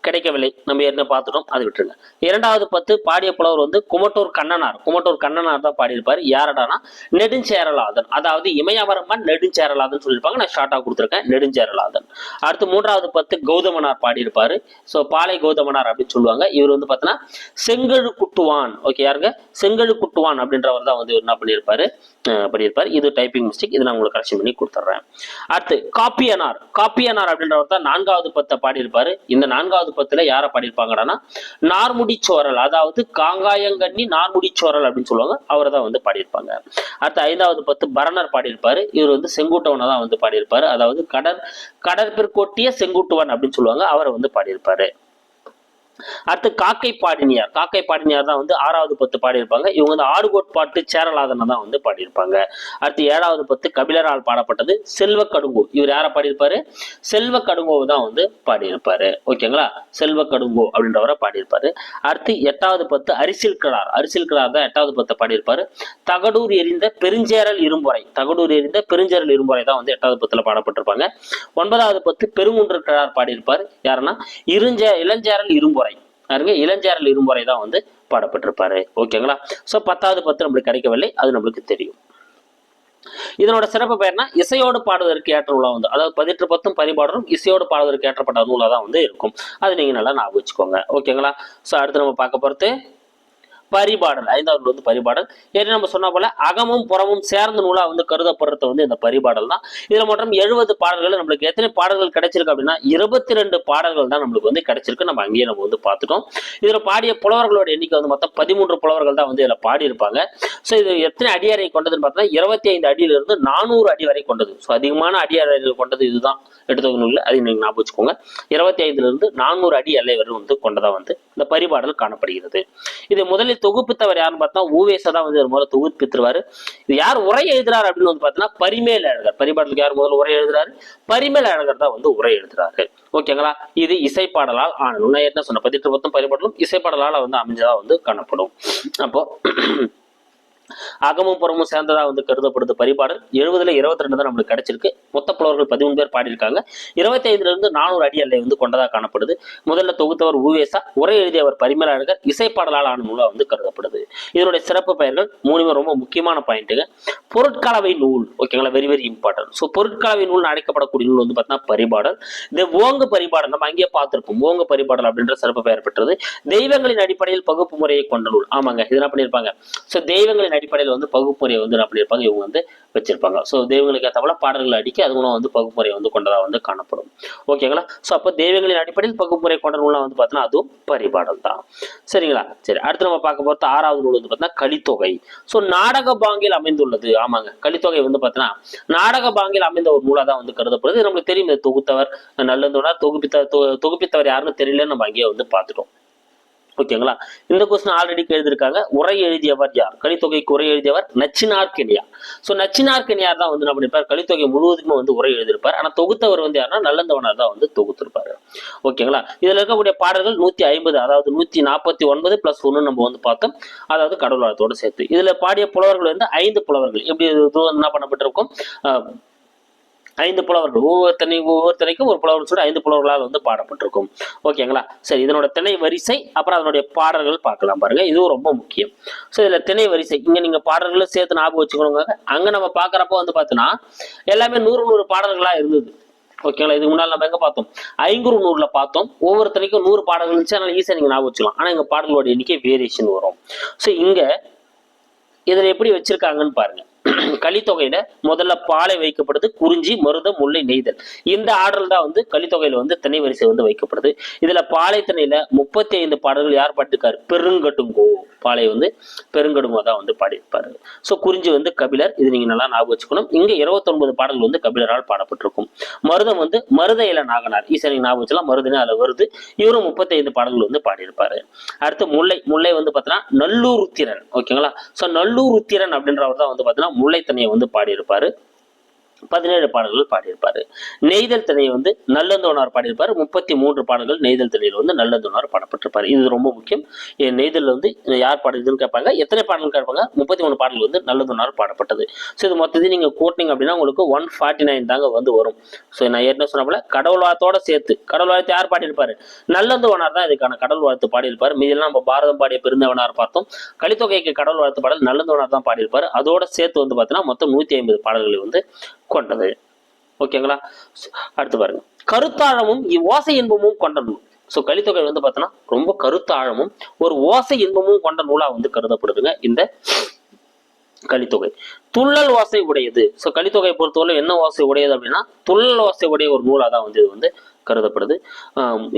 கிடைக்கவில்லை, நம்ம ஏற்கனவே பார்த்துட்டோம், அது விட்டுருங்க. இரண்டாவது 10 பாடிய புலவர் வந்து குமட்டூர் கண்ணனார் தான் பாடியிருப்பாரு. யாரடானா நெடுஞ்சேரலாதன், அதாவது இமயவரம்பன் நெடுஞ்சேரலாதன் சொல்லியிருப்பாங்க. நான் ஷார்ட்டா கொடுத்துருக்கேன், நெடுஞ்சேரலாதன். அடுத்து மூன்றாவது 10 கௌதமனார் பாடியிருப்பாரு. ஸோ பாலை கௌதமனார் அப்படின்னு சொல்லுவாங்க. இவர் வந்து பார்த்தீங்கன்னா செங்கழு குட்டுவான். ஓகே, யாருங்க, செங்கழு குட்டுவான் அப்படின்றவர் தான் வந்து என்ன பண்ணியிருப்பாரு. இது டைப்பிங் மிஸ்டேக், இது நான் உங்களுக்கு கரெக்ஷன் பண்ணி கொடுத்துட்றேன். அடுத்து காப்பியனார் அப்படின்றவர் தான் 4வது 10 பாடியிருப்பாரு. இந்த 4வது 10ல யாரை பாடியிருப்பாங்கன்னா நார்முடிச்சோரல், அதாவது காங்காயங்கண்ணி நார்முடிச்சோரல் அப்படின்னு சொல்லுவாங்க, அவரை தான் வந்து பாடியிருப்பாங்க. அடுத்து 5வது 10 பரணர் பாடியிருப்பாரு. இவர் வந்து செங்குட்டுவனை தான் வந்து பாடியிருப்பாரு, அதாவது கடற்பிற்கொட்டிய செங்குட்டுவன் அப்படின்னு சொல்லுவாங்க, அவரை வந்து பாடியிருப்பாரு. அடுத்து காக்கை பாடினியார். காக்கை பாடினியார் தான் வந்து 6வது பத்து பாடியிருப்பாங்க. இவங்க வந்து ஆடுகோட்பாட்டு சேரலாதனை தான் வந்து பாடியிருப்பாங்க. அடுத்து 7வது பத்து கபிலரால் பாடப்பட்டது செல்வ கடுங்கோ. இவர் யாரை பாடியிருப்பாரு? செல்வ கடுங்கோவை தான் வந்து பாடியிருப்பாரு. ஓகேங்களா, செல்வ கடுங்கோ அப்படின்றவரை பாடியிருப்பாரு. அடுத்து 8வது பத்து அரிசில் கிழார். அரிசில் கிழார் தான் 8வது பத்தை பாடியிருப்பாரு. தகடூர் எரிந்த பெருஞ்சேரல் இரும்புரை. தகடூர் எரிந்த பெருஞ்சேரல் இரும்புரை தான் வந்து 8வது பத்துல பாடப்பட்டிருப்பாங்க. 9வது பத்து பெருங்குன்று கிழார் பாடியிருப்பாரு. யாருன்னா இளஞ்சேரல் இரும்புரை. இளஞ்சேரல் இருமுறை தான் வந்து பாடப்பட்டிருப்பாரு. ஓகேங்களா. சோ 10வது பத்து நம்மளுக்கு கிடைக்கவில்லை, அது நம்மளுக்கு தெரியும். இதனோட சிறப்பு பெயர்னா இசையோடு பாடுவதற்கு ஏற்ற நூலா வந்து, அதாவது 18 பத்தும் பரிபாடலும் இசையோடு பாடுவதற்கு ஏற்றப்பட்ட நூலா தான் வந்து இருக்கும். அது நீங்க நல்லா ஞாபகம் வச்சுக்கோங்க. ஓகேங்களா. சோ அடுத்து நம்ம பார்க்க போறது பரிபாடல். 5வது நூல் வந்து பரிபாடல். ஏற்கனவே நம்ம சொன்ன போல அகமும் புறமும் சேர்ந்த நூலா வந்து கருதப்படுறது வந்து இந்த பரிபாடல் தான். இதுல மட்டும் 70 பாடல்கள். நம்மளுக்கு எத்தனை பாடல்கள் கிடைச்சிருக்கு அப்படின்னா 22 பாடல்கள் தான் நம்மளுக்கு வந்து கிடைச்சிருக்கு. நம்ம அங்கேயே நம்ம வந்து பார்த்துட்டோம். இதுல பாடிய புலவர்களோட எண்ணிக்கை வந்து மொத்தம் 13 புலவர்கள் தான் வந்து இதுல பாடியிருப்பாங்க. ஸோ இது எத்தனை அடியாரை கொண்டதுன்னு பார்த்தீங்கன்னா 25 அடியிலிருந்து 400 அடி வரை கொண்டது. ஸோ அதிகமான அடியாரைகள் கொண்டது இதுதான் எடுத்தது நூல். அதை நீங்க ஞாபகம் வச்சுக்கோங்க. 25 400 அடி எல்லை வரை வந்து கொண்டதா வந்து இந்த பரிபாடல் காணப்படுகிறது. இது முதலில் தொகுப்பித்தவர் யாருன்னு பார்த்தா ஊவேசா தான் வந்து முதல்ல தொகுப்பித்துருவாரு. இது யார் உரை எழுதுறாரு அப்படின்னு வந்து பார்த்தீங்கன்னா பரிமேல் அழகர். பரிபாடலுக்கு யார் முதல்ல உரை எழுதுறாரு? பரிமேல் அழகர் தான் வந்து உரை எழுதுறாரு. ஓகேங்களா. இது இசைப்பாடலால் ஆனது. நான் என்ன சொன்ன 18 பத்தும் பரிபாடலும் இசைப்பாடலால் வந்து அமைஞ்சதா வந்து காணப்படும். அப்போ அகமும் புறமும் சேர்ந்ததா வந்து கருதப்படுது பரிபாடல். 70ல் 22 தான் நம்மளுக்கு கிடைச்சிருக்கு. மொத்த புலவர்கள் 13 பேர் பாடியிருக்காங்க. 25 400 அடி எல்லை வந்து கொண்டதா காணப்படுது. முதல்ல தொகுத்தவர் ஊவேசா, உரை எழுதியவர் பரிமேல் அழகர், இசைப்பாடலால் ஆன நூலா வந்து கருதப்படுது. இதனுடைய சிறப்பு பெயர்கள் 3 ரொம்ப முக்கியமான பாயிண்ட்டுங்க. பொருட்கலவை நூல். ஓகேங்களா, வெரி வெரி இம்பார்ட்டன்ட். ஸோ பொருட்கலவை நூல் அழைக்கப்படக்கூடிய நூல் வந்து பார்த்தீங்கன்னா பரிபாடல். இந்த ஓங்கு பரிபாடல் நம்ம அங்கேயே பார்த்திருப்போம். ஓங்கு பரிபாடல் அப்படின்ற சிறப்பு பெயர் பெற்றது. தெய்வங்களின் அடிப்படையில் பகுப்பு முறையை கொண்ட நூல். ஆமாங்க, இதெல்லாம் பண்ணியிருப்பாங்க. ஸோ தெய்வங்களின் அடிப்படையில் வந்து பகுப்புமுறையை வந்து அப்படி இருப்பாங்க, இவங்க வந்து வச்சிருப்பாங்க. ஸோ தெய்வங்களுக்கு ஏற்றப்பல பாடல்கள் அடிக்க அது மூலம் வந்து பகுப்புமுறை வந்து கொண்டதா வந்து காணப்படும். ஓகேங்களா. ஸோ அப்போ தெய்வங்களின் அடிப்படையில் பகுப்புமுறை கொண்ட நூலாம் வந்து பார்த்தீங்கன்னா அதுவும் பரிபாடல் தான். சரிங்களா. சரி, அடுத்து நம்ம பார்க்க போறது 6வது நூல் வந்து பார்த்தீங்கன்னா கலித்தொகை. ஸோ நாடக பாங்கில் அமைந்துள்ளது. ஆமாங்க, கலித்தொகை வந்து பார்த்தீங்கன்னா நாடக பாங்கில் அமைந்த ஒரு நூலா தான் வந்து கருதப்படுது. நம்மளுக்கு தெரியும் தொகுத்தவர் நல்லதோட தொகுப்பித்தவர் யாருன்னு தெரியலன்னு நம்ம அங்கேயே வந்து பார்த்துட்டோம். ஓகேங்களா. இந்த கொஸ்டின் ஆல்ரெடி எழுதியிருக்காங்க. உரை எழுதியவர் யார்? கலித்தொகைக்கு உரை எழுதியவர் நச்சினார்க்கனியார். ஸோ நச்சினார்க்கனியார் தான் வந்து என்ன பண்ணிருப்பார்? கலித்தொகை முழுவதுமே வந்து உரை எழுதியிருப்பார். ஆனா தொகுத்தவர் வந்து யாருன்னா நல்லந்தவனார் தான் வந்து தொகுத்திருப்பாரு. ஓகேங்களா. இதுல இருக்கக்கூடிய பாடல்கள் 150, அதாவது 149 + 1 நம்ம வந்து பார்த்தோம். அதாவது கடவுள் வாழ்த்தோட சேர்த்து. இதுல பாடிய புலவர்கள் வந்து 5 புலவர்கள். எப்படி என்ன பண்ணப்பட்டிருக்கும்? 5 புலவர்கள். ஒவ்வொருத்தனைக்கும் ஒரு புலவர் சொல்லி 5 புலவர்களால் வந்து பாடப்பட்டிருக்கும். ஓகேங்களா. சரி, இதனோட திணை வரிசை அப்புறம் அதனுடைய பாடல்கள் பார்க்கலாம் பாருங்க. இதுவும் ரொம்ப முக்கியம். ஸோ இதுல திணை வரிசை இங்க நீங்க பாடல்களும் சேர்த்து ஞாபகம் வச்சுக்கணுங்க. அங்க நம்ம பாக்குறப்போ வந்து பார்த்தீங்கன்னா எல்லாமே 100 பாடல்களா இருந்தது. ஓகேங்களா. இதுக்கு முன்னாடி நம்ம எங்க பார்த்தோம்? ஐங்குறு நூறுல பார்த்தோம். ஒவ்வொருத்தனைக்கும் 100 பாடல்கள் இருந்துச்சு. அதனால ஈஸியா நீங்க ஞாபகம் வச்சுக்கலாம். ஆனா இங்க பாடல்களோட எண்ணிக்கை வேரியேஷன் வரும். ஸோ இங்க இதுல எப்படி வச்சிருக்காங்கன்னு பாருங்க. கலித்தொகையில முதல்ல பாலை வைக்கப்படுது, குறிஞ்சி, மருதம், முல்லை, நெய்தல். இந்த ஆர்டர் தான் வந்து கலித்தொகையில வந்து திணை வரிசை வந்து வைக்கப்படுது. இதுல பாலை திணையில 35 பாடல்கள் யார் பாடிருக்காரு? பெருங்கடுங்கோ. பாலை வந்து பெருங்கடுங்கோ தான் வந்து பாடியிருப்பாரு. ஸோ குறிஞ்சி வந்து கபிலர். இது நீங்க நல்லா ஞாபகம் வச்சுக்கணும். இங்க 29 பாடல்கள் வந்து கபிலரால் பாடப்பட்டிருக்கும். மருதம் வந்து மருத இல நாகனார். ஈஸியா நீங்க ஞாபகம் வச்சுக்கலாம். மருதனே அதுல வருது. இவரும் 35 பாடல்கள் வந்து பாடியிருப்பாரு. அடுத்து முல்லை. முல்லை வந்து பாத்தீங்கன்னா நல்லூர் உத்திரன். ஓகேங்களா. ஸோ நல்லூர் உத்திரன் அப்படின்றவர் தான் வந்து பாத்தீங்கன்னா முல்லை திணையை வந்து பாடியிருப்பாரு. 17 பாடல்கள் பாடியிருப்பாரு. நெய்தல் திணையை வந்து நல்லந்தோனார் பாடியிருப்பாரு. 33 பாடல்கள் நெய்தல் திணையில் வந்து நல்லந்தோனார் பாடப்பட்டிருப்பாரு. இது ரொம்ப முக்கியம். நெய்தல் வந்து யார் பாடுறதுன்னு கேட்பாங்க. எத்தனை பாடல்கள் கேட்பாங்க? 33 பாடல்கள் வந்து நல்லந்தோனார் பாடப்பட்டது. ஸோ இது மொத்தத்தையும் நீங்க கூட்டினீங்க அப்படின்னா உங்களுக்கு 149 தாங்க வந்து வரும். ஸோ நான் ஏற்கனவே சொன்ன போல கடவுள் வாழ்த்தோட சேர்த்து கடவுள் வாழ்த்து யார் பாடியிருப்பாரு? நல்லந்தோனார் தான் இதுக்கான கடவுள் வாழ்த்து பாடியிருப்பாரு. மீதெல்லாம் நம்ம பாரதம் பாடிய பெருந்தவனார் பார்த்தோம். கலித்தொகைக்கு கடவுள் வாழ்த்து பாடல் நல்லந்தோனார் தான் பாடியிருப்பாரு. அதோட சேர்த்து வந்து பார்த்தீங்கன்னா மொத்தம் 150 பாடல்களை வந்து கொண்டது. ஓகேங்களா. அடுத்து பாருங்க, கருத்தாழமும் ஓசை இன்பமும் கொண்ட நூல். ஸோ கலித்தொகை வந்து பார்த்தோன்னா ரொம்ப கருத்தாழமும் ஒரு ஓசை இன்பமும் கொண்ட நூலா வந்து கருதப்படுதுங்க இந்த கலித்தொகை. துள்ளல் ஓசை உடையது. ஸோ கலித்தொகை பொறுத்தவரை என்ன ஓசை உடையது அப்படின்னா துள்ளல் ஓசை உடைய ஒரு நூலா தான் வந்து இது வந்து கருதப்படுது.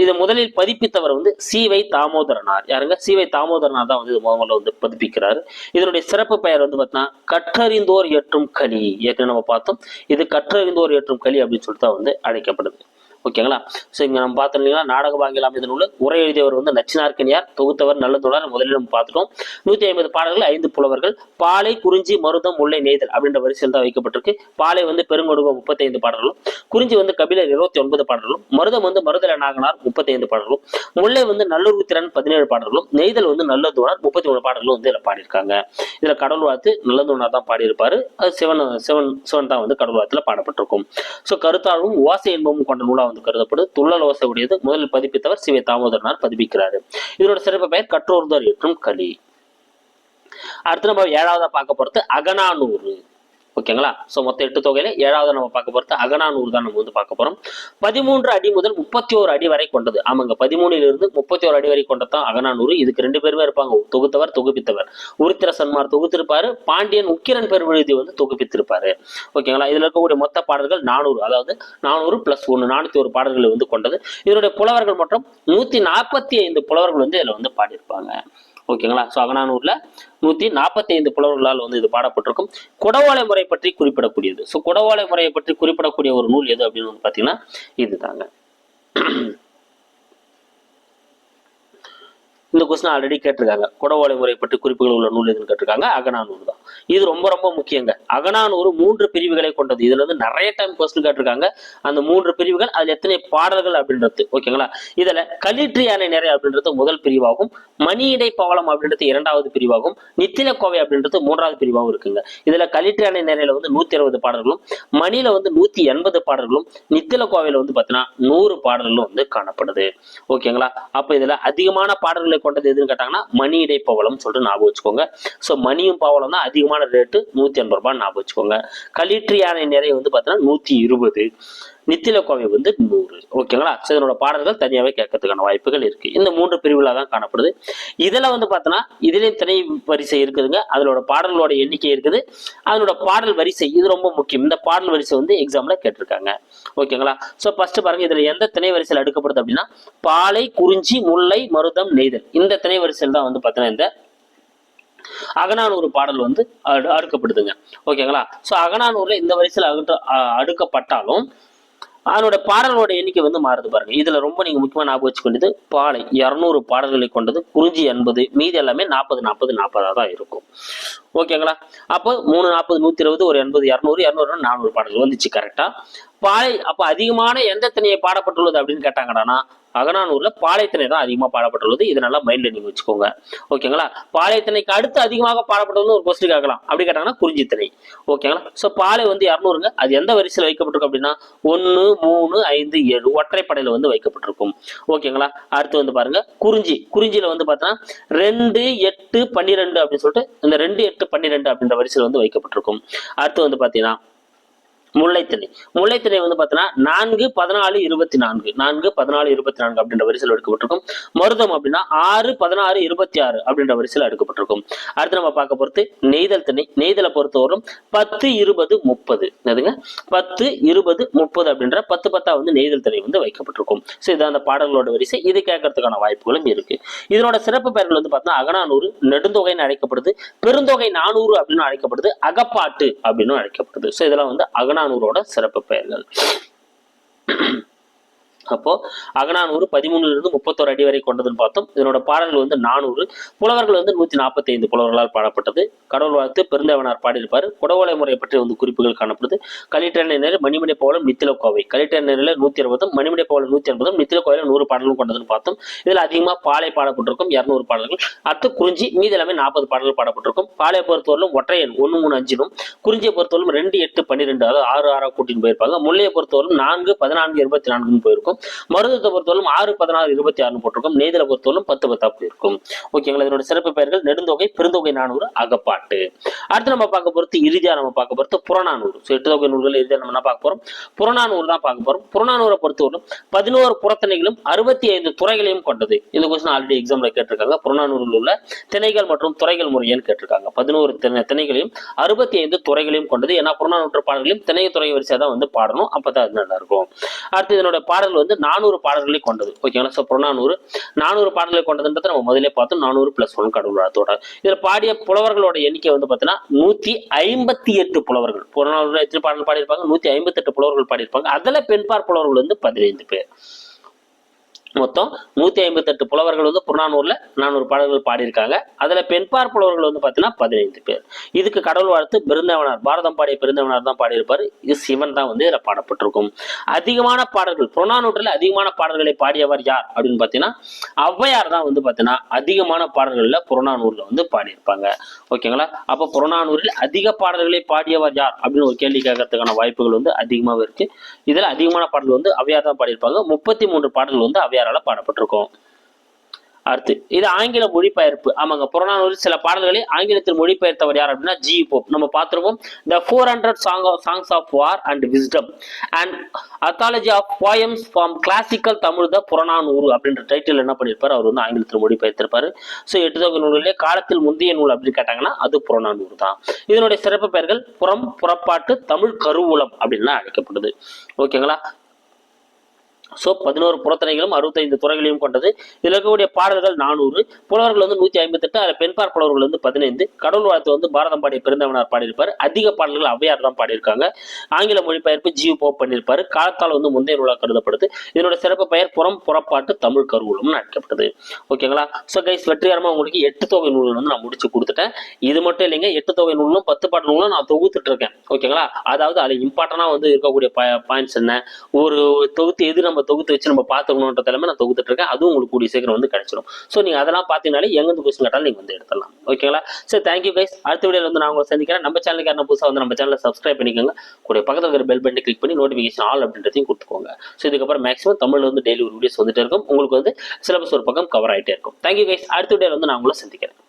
இதை முதலில் பதிப்பித்தவர் வந்து சி.வை. தாமோதரனார். யாருங்க? சி.வை. தாமோதரனார் தான் வந்து முதல்ல வந்து பதிப்பிக்கிறாரு. இதனுடைய சிறப்பு பெயர் வந்து பார்த்தீங்கன்னா கற்றறிந்தோர் ஏற்றும் களி. ஏற்கனவே நம்ம பார்த்தோம். இது கற்றறிந்தோர் ஏற்றும் களி அப்படின்னு சொல்லிட்டு தான் வந்து அழைக்கப்படுது. ஓகேங்களா. ஸோ இங்க நம்ம பார்த்தோம் இல்லைங்களா, நாடக பாங்கிலாம் இந்த நூல் உரை எழுதியவர் வந்து நச்சினார்க்கனியார், தொகுத்தவர் நல்லதோடார். முதலில் நம்ம பார்த்துட்டோம். 150 பாடல்கள், 5 புலவர்கள். பாலை, குறிஞ்சி, மருதம், முல்லை, நெய்தல் அப்படின்ற வரிசையில் தான் வைக்கப்பட்டிருக்கு. பாலை வந்து பெருங்கொடுகம் 35 பாடல்களும், குறிஞ்சி வந்து கபிலர் 29 பாடல்களும், மருதம் வந்து மருதல நாகனார் 35 பாடல்களும், முல்லை வந்து நல்லூர் திறன் 17 பாடல்களும், நெய்தல் வந்து நல்லதோடார் 33 பாடல்களும் வந்து இதில் பாடியிருக்காங்க. இதுல கடவுள் வாழ்த்து நல்லதோடார் தான் பாடியிருப்பாரு. அது சிவன் தான் வந்து கடவுள் வாழ்த்துல பாடப்பட்டிருக்கும். ஸோ கருத்தாழ்வும் ஓசை என்பமும் கொண்ட நூலா வந்து கருதப்படுது. துள்ளல் ஓசை உடையது. முதலில் பதிப்பித்தவர் சிவ தாமோதரனார் பதிப்பிக்கிறாரு. இதோட சிறப்பு பெயர் கற்றோர்தோர் ஏற்றும் களி. அடுத்து நம்ம 7வதா பார்க்க போறது அகநானூறு. ஓகேங்களா. ஸோ மொத்தம் 8 தொகையில 7வது நம்ம பார்க்க போறது அகநானூறு தான் நம்ம வந்து பார்க்க போறோம். 13 அடி முதல் 31 அடி வரை கொண்டது. ஆமாங்க, 13 31 அடி வரை கொண்டதான் அகநானூறு. இதுக்கு 2 பேருமே இருப்பாங்க, தொகுத்தவர் தொகுப்பித்தவர். உருத்திர சன்மார் தொகுத்திருப்பாரு, பாண்டியன் உக்கிரன் பெருவெழுதி வந்து தொகுப்பித்திருப்பாரு. ஓகேங்களா. இதுல இருக்கக்கூடிய மொத்த பாடல்கள் 400, அதாவது 400 + 1 401 பாடல்களை வந்து கொண்டது. இதனுடைய புலவர்கள் மற்றும் 145 புலவர்கள் வந்து இதுல வந்து பாடியிருப்பாங்க. ஓகேங்களா. ஸோ அகநானூர்ல 145 புலவர்களால் வந்து இது பாடப்பட்டிருக்கும். குடவோலை முறை பற்றி குறிப்பிடக்கூடியது. ஸோ குடவோலை முறையை பற்றி குறிப்பிடக்கூடிய ஒரு நூல் எது அப்படின்னு வந்து பாத்தீங்கன்னா இதுதாங்க. இந்த கொஸ்டின் ஆல்ரெடி கேட்டிருக்காங்க. குடவோலை முறை பற்றி குறிப்புகள் உள்ள நூல் எதுன்னு கேட்டிருக்காங்க. அகநானூறு தான். இது ரொம்ப ரொம்ப முக்கியங்க. அகநானூறு 3 பிரிவுகளை கொண்டது. இதுல வந்து நிறைய டைம் கொஸ்டின் கேட்டிருக்காங்க. அந்த 3 பிரிவுகள், அதுல எத்தனை பாடல்கள் அப்படின்றது. ஓகேங்களா. இதுல களிற்று யானை நிறை அப்படின்றது முதல் பிரிவாகும், மணியிடை பவளம் அப்படின்றது 2வது பிரிவாகும், நித்தில கோவை அப்படின்றது 3வது பிரிவாகவும் இருக்குங்க. இதுல களிற்று யானை நிறையில வந்து 160 பாடல்களும், மணியில வந்து 180 பாடல்களும், நித்தில கோவையில வந்து பாத்தீங்கன்னா 100 பாடல்களும் வந்து காணப்படுது. ஓகேங்களா. அப்ப இதுல அதிகமான பாடல்களை கொண்டது எதுன்னு கேட்டாங்கன்னா மணி இடை பவளம் சொல்லிட்டு ஞாபகம் வச்சுக்கோங்க. ஸோ மணியும் பவளம் தான் அதிகமான ரேட்டு, 180 ரூபாய் ஞாபகம் வச்சுக்கோங்க. களிற்று யானை நிறைய வந்து பார்த்தீங்கன்னா 120, நித்தில கோவை வந்து 100. ஓகேங்களா. ஸோ இதனோட பாடல்கள் தனியாகவே கேட்கறதுக்கான வாய்ப்புகள் இருக்கு. இந்த 3 பிரிவுகளா தான் காணப்படுது. இதுல வந்து பார்த்தோன்னா இதுலேயும் திணை வரிசை இருக்குதுங்க. அதனோட பாடல்களோட எண்ணிக்கை இருக்குது. அதனோட பாடல் வரிசை இது ரொம்ப முக்கியம். இந்த பாடல் வரிசை வந்து எக்ஸாம்ல கேட்டிருக்காங்க. ஓகேங்களா. ஸோ ஃபர்ஸ்ட் பாருங்க, இதுல எந்த திணை வரிசையில் அடுக்கப்படுது அப்படின்னா பாலை, குறிஞ்சி, முல்லை, மருதம், நெய்தல் இந்த திணை வரிசையில் தான் வந்து பார்த்தீங்கன்னா இந்த அகநானூறு பாடல் வந்து அடுக்கப்படுதுங்க. ஓகேங்களா. ஸோ அகநானூர்ல இந்த வரிசையில் அடுக்கப்பட்டாலும் அதனோட பாடல்களோட எண்ணிக்கை வந்து மாறுது பாருங்க. இதுல ரொம்ப நீங்க முக்கியமா ஞாபகம் வச்சுக்க வேண்டியது பாலை 200 பாடல்களை கொண்டது, குறிஞ்சி 80, மீதி எல்லாமே 40 40 40 தான் இருக்கும். ஓகேங்களா. அப்போ 3 40 120 ஒரு 80 200 200 400 பாடல்கள் வந்துச்சு கரெக்டா. பாலை அப்ப அதிகமான எந்த திணையை பாடப்பட்டுள்ளது அப்படின்னு கேட்டாங்கன்னா அகநானூர்ல பாளையத்திணை தான் அதிகமா பாடப்பட்டுள்ளது. இதை நல்லா மைண்ட்ல நீங்க வச்சுக்கோங்க. ஓகேங்களா. பாளையத்திணைக்கு அடுத்து அதிகமாக பாடப்பட்டுள்ளது ஒரு கொஸ்டின் கேட்கலாம். அப்படி கேட்டாங்கன்னா குறிஞ்சி திணை. ஓகேங்களா. ஸோ பாலை வந்து 200ங்க. அது எந்த வரிசையில் வைக்கப்பட்டிருக்கும் அப்படின்னா 1 3 5 7 ஒற்றைப்படையில வந்து வைக்கப்பட்டிருக்கும். ஓகேங்களா. அடுத்து வந்து பாருங்க குறிஞ்சியில வந்து பார்த்தீங்கன்னா 2 8 12 அப்படின்னு சொல்லிட்டு இந்த 2 8 12 அப்படின்ற வரிசையில் வந்து வைக்கப்பட்டிருக்கும். அடுத்து வந்து பாத்தீங்கன்னா முல்லைத்திணை வந்து பாத்தீங்கன்னா 4 14 24 4 14 24 அப்படின்ற வரிசையில் எடுக்கப்பட்டிருக்கும். மருதம் அப்படின்னா 6 16 26 அப்படின்ற வரிசையில் எடுக்கப்பட்டிருக்கும். அடுத்து நம்ம பார்க்க போறது நெய்தல் திணை. நெய்தலை பொறுத்தவரைக்கும் 10 20 30 என்னதுங்க 10 20 30 அப்படின்ற 10 10 வந்து நெய்தல் திணை வந்து வைக்கப்பட்டிருக்கும். ஸோ இதான் அந்த பாடல்களோட வரிசை. இது கேட்கறதுக்கான வாய்ப்புகளும் இருக்கு. இதனோட சிறப்பு பெயர்கள் வந்து பார்த்தீங்கன்னா அகநானூறு நெடுந்தொகைன்னு அழைக்கப்படுது, பெருந்தொகை 400 அப்படின்னு அழைக்கப்படுது, அகப்பாட்டு அப்படின்னு அழைக்கப்படுது. ஸோ இதெல்லாம் வந்து அகநானூரோட சிறப்பு பெயர்கள். அப்போ அகநானூறு 13 31 அடி வரை கொண்டதுன்னு பார்த்தோம். இதனோட பாடல்கள் வந்து 400, புலவர்கள் வந்து 145 புலவர்களால் பாடப்பட்டது. கடவுள் வாழ்த்து பெருந்தேவனார் பாடியிருப்பாரு. குடவோலை முறை பற்றி வந்து குறிப்புகள் காணப்படுது. களிற்று நேர் மணிமணி பவளம் நித்தில கோவை. களிற்று நேரில் 120, மணிமணி பவளம் 180, நித்தில கோவையில் 100 பாடல்களும் கொண்டதுன்னு பார்த்தோம். இதுல அதிகமா பாலை பாடப்பட்டிருக்கும் 200 பாடல்கள். அடுத்து குறிஞ்சி மீதி எல்லாமே 40 பாடல்கள் பாடப்பட்டிருக்கும். பாலையை பொறுத்தவரையிலும் ஒற்றையன் 1 3 5னும், குறிஞ்சியை பொறுத்தவரையிலும் 2 8 12 அதாவது 6 6 கூட்டின்னு போயிருப்பாங்க. முல்லையை பொறுத்தவரையிலும் 4 14 24 போயிருக்கும். மருதத்தை பொறுத்தவரைக்கும் 6 16 26 போட்டிருக்கும். நெய்தலை பொறுத்தவரைக்கும் 10 10 போயிருக்கும். ஓகேங்களா. இதனோட சிறப்பு பெயர்கள் நெடுந்தொகை, பெருந்தொகை 400, அகப்பாட்டு. அடுத்து நம்ம பார்க்க போறது இறுதியா நம்ம பார்க்க போறது புறநானூறு. 8 தொகை நூல்கள் இறுதியா நம்ம என்ன பார்க்க போறோம், புறநானூறு தான் பார்க்க போறோம். புறநானூரை பொறுத்தவரைக்கும் 11 புறத்திணைகளும் 65 துறைகளையும் கொண்டது. இந்த கொஸ்டின் ஆல்ரெடி எக்ஸாம்ல கேட்டிருக்காங்க. புறநானூரில் உள்ள திணைகள் மற்றும் துறைகள் முறையன்னு கேட்டிருக்காங்க. 11 திணைகளையும் 65 துறைகளையும் கொண்டது. ஏன்னா புறநானூற்று பாடல்களையும் திணை துறை வரிசையா தான் வந்து பாடணும். அப்பதான் அது நல்லா இருக்கும். அடுத்து இதனோட பாடல் வந்து 400 பாடல்களை கொண்டது. ஓகேங்களா? ஸோ புறநானூறு 400 பாடல்களை கொண்டதுன்றது நம்ம முதலே பார்த்தோம். 400+1 கடவுள் வாழ்த்தோட. இதுல பாடிய புலவர்களோட எண்ணிக்கை வந்து பார்த்தீங்கன்னா 158 புலவர்கள். புறநானூறுல எத்தனை பாடல் பாடியிருப்பாங்க? 158 புலவர்கள் பாடியிருப்பாங்க. அதுல பெண்பார் புலவர்கள் வந்து 15 பேர். மொத்தம் 158 புலவர்கள் வந்து புறநானூறுல 400 பாடல்கள் பாடியிருக்காங்க. அதுல பெண்பார் புலவர்கள் வந்து பாத்தீங்கன்னா 15 பேர். இதுக்கு கடவுள் வாழ்த்து பெருந்தேவனார், பாரதம் பாடிய பெருந்தேவனார் தான் பாடியிருப்பாரு. இது சிவன் தான் வந்து இதுல பாடப்பட்டிருக்கும். அதிகமான பாடல்கள் புறநானூற்றுல அதிகமான பாடல்களை பாடியவர் யார் அப்படின்னு பாத்தீங்கன்னா ஔவையார் தான் வந்து பாத்தீங்கன்னா அதிகமான பாடல்கள்ல புறநானூறுல வந்து பாடியிருப்பாங்க. ஓகேங்களா? அப்ப புறநானூரில் அதிக பாடல்களை பாடியவர் யார் அப்படின்னு ஒரு கேள்வி கேட்கறதுக்கான வாய்ப்புகள் வந்து அதிகமாவே இருக்கு. இதுல அதிகமான பாடல்கள் வந்து ஔவையார் தான் பாடியிருப்பாங்க. 33 பாடல்கள் வந்து ஔவையாரால பாடப்பட்டிருக்கும். அடுத்து இது ஆங்கில மொழிபெயர்ப்பு. ஆமாங்க, புறநானூறு சில பாடல்களை ஆங்கிலத்தில் மொழிபெயர்த்தவர் யார் அப்படின்னா ஜி போப். நம்ம பார்த்திருப்போம் the 400 songs of war and wisdom and anthology of poems from classical Tamil த புறநானூறு அப்படின்ற டைட்டில் என்ன பண்ணியிருப்பாரு, அவர் வந்து ஆங்கிலத்தில் மொழிபெயர்த்திருப்பாரு. ஸோ 8 தொகை நூலிலே காலத்தில் முந்தைய நூல் அப்படின்னு கேட்டாங்கன்னா அது புறநானூறு தான். இதனுடைய சிறப்பு பெயர்கள் புறம், புறப்பாட்டு, தமிழ் கருவூலம் அப்படின்னு அழைக்கப்படுது. ஓகேங்களா? ஸோ 11 புறத்திணைகளும் 65 துறைகளையும் கொண்டது. இதில் இருக்கக்கூடிய பாடல்கள் 400, புலவர்கள் வந்து 158, அதில் பெண்பார் புலவர்கள் வந்து 15. கடவுள் வாழ்த்து வந்து பாரதம் பாடிய பெருந்தேவனார் பாடியிருப்பார். அதிக பாடல்கள் ஔவையார் தான் பாடியிருக்காங்க. ஆங்கில மொழிபெயர்ப்பு ஜி போப் பண்ணியிருப்பாரு. காலத்தால் வந்து முந்தைய நூலாக கருதப்படுது. இதனோட சிறப்பு பெயர் புறம், புறப்பாட்டு, தமிழ் கருவூலம்னு அழைக்கப்படுது. ஓகேங்களா? ஸோ கைஸ், வெற்றிகரமாக உங்களுக்கு 8 தொகை நூல்கள் வந்து நான் முடிச்சு கொடுத்துட்டேன். இது மட்டும் இல்லைங்க, 8 தொகை நூலும் 10 பாட்டு நூலும் நான் தொகுத்துட்டு இருக்கேன். ஓகேங்களா? அதாவது அதில் இம்பார்ட்டனாக வந்து இருக்கக்கூடிய பாயிண்ட்ஸ் என்ன, ஒரு தொகுத்து எது நம்ம தொகுத்து வச்சு நம்ம பார்த்துக்கணுன்ற தலைமை நான் தொகுத்துட்டு இருக்கேன். அதுவும் உங்களுக்கு கூடிய சீக்கிரம் வந்து கிடைச்சிடும். ஸோ நீங்க அதெல்லாம் பார்த்தீங்கனாலே எங்கிருந்து கொஸ்டின் கேட்டாலும் நீங்க வந்து எடுத்துடலாம். ஓகேங்களா? சரி, தேங்க்யூ கைஸ். அடுத்த வீடியோல வந்து நான் உங்களை சந்திக்கிறேன். நம்ம சேனலுக்கு யாரும் புதுசாக வந்து நம்ம சேனலை சப்ஸ்கிரைப் பண்ணிக்கோங்க. கூட பக்கத்தில் இருக்கிற பெல் பட்டனை கிளிக் பண்ணி நோட்டிஃபிகேஷன் ஆல் அப்படின்றதையும் கொடுத்துக்கோங்க. ஸோ இதுக்கப்புறம் மேக்ஸிமம் தமிழ்ல வந்து டெய்லி ஒரு வீடியோஸ் வந்துட்டே இருக்கும். உங்களுக்கு வந்து சிலபஸ் ஒரு பக்கம் கவர் ஆகிட்டே இருக்கும். Thank you guys. அடுத்த வீடியோல வந்து நான் உங்களை சந்திக்கிறேன்.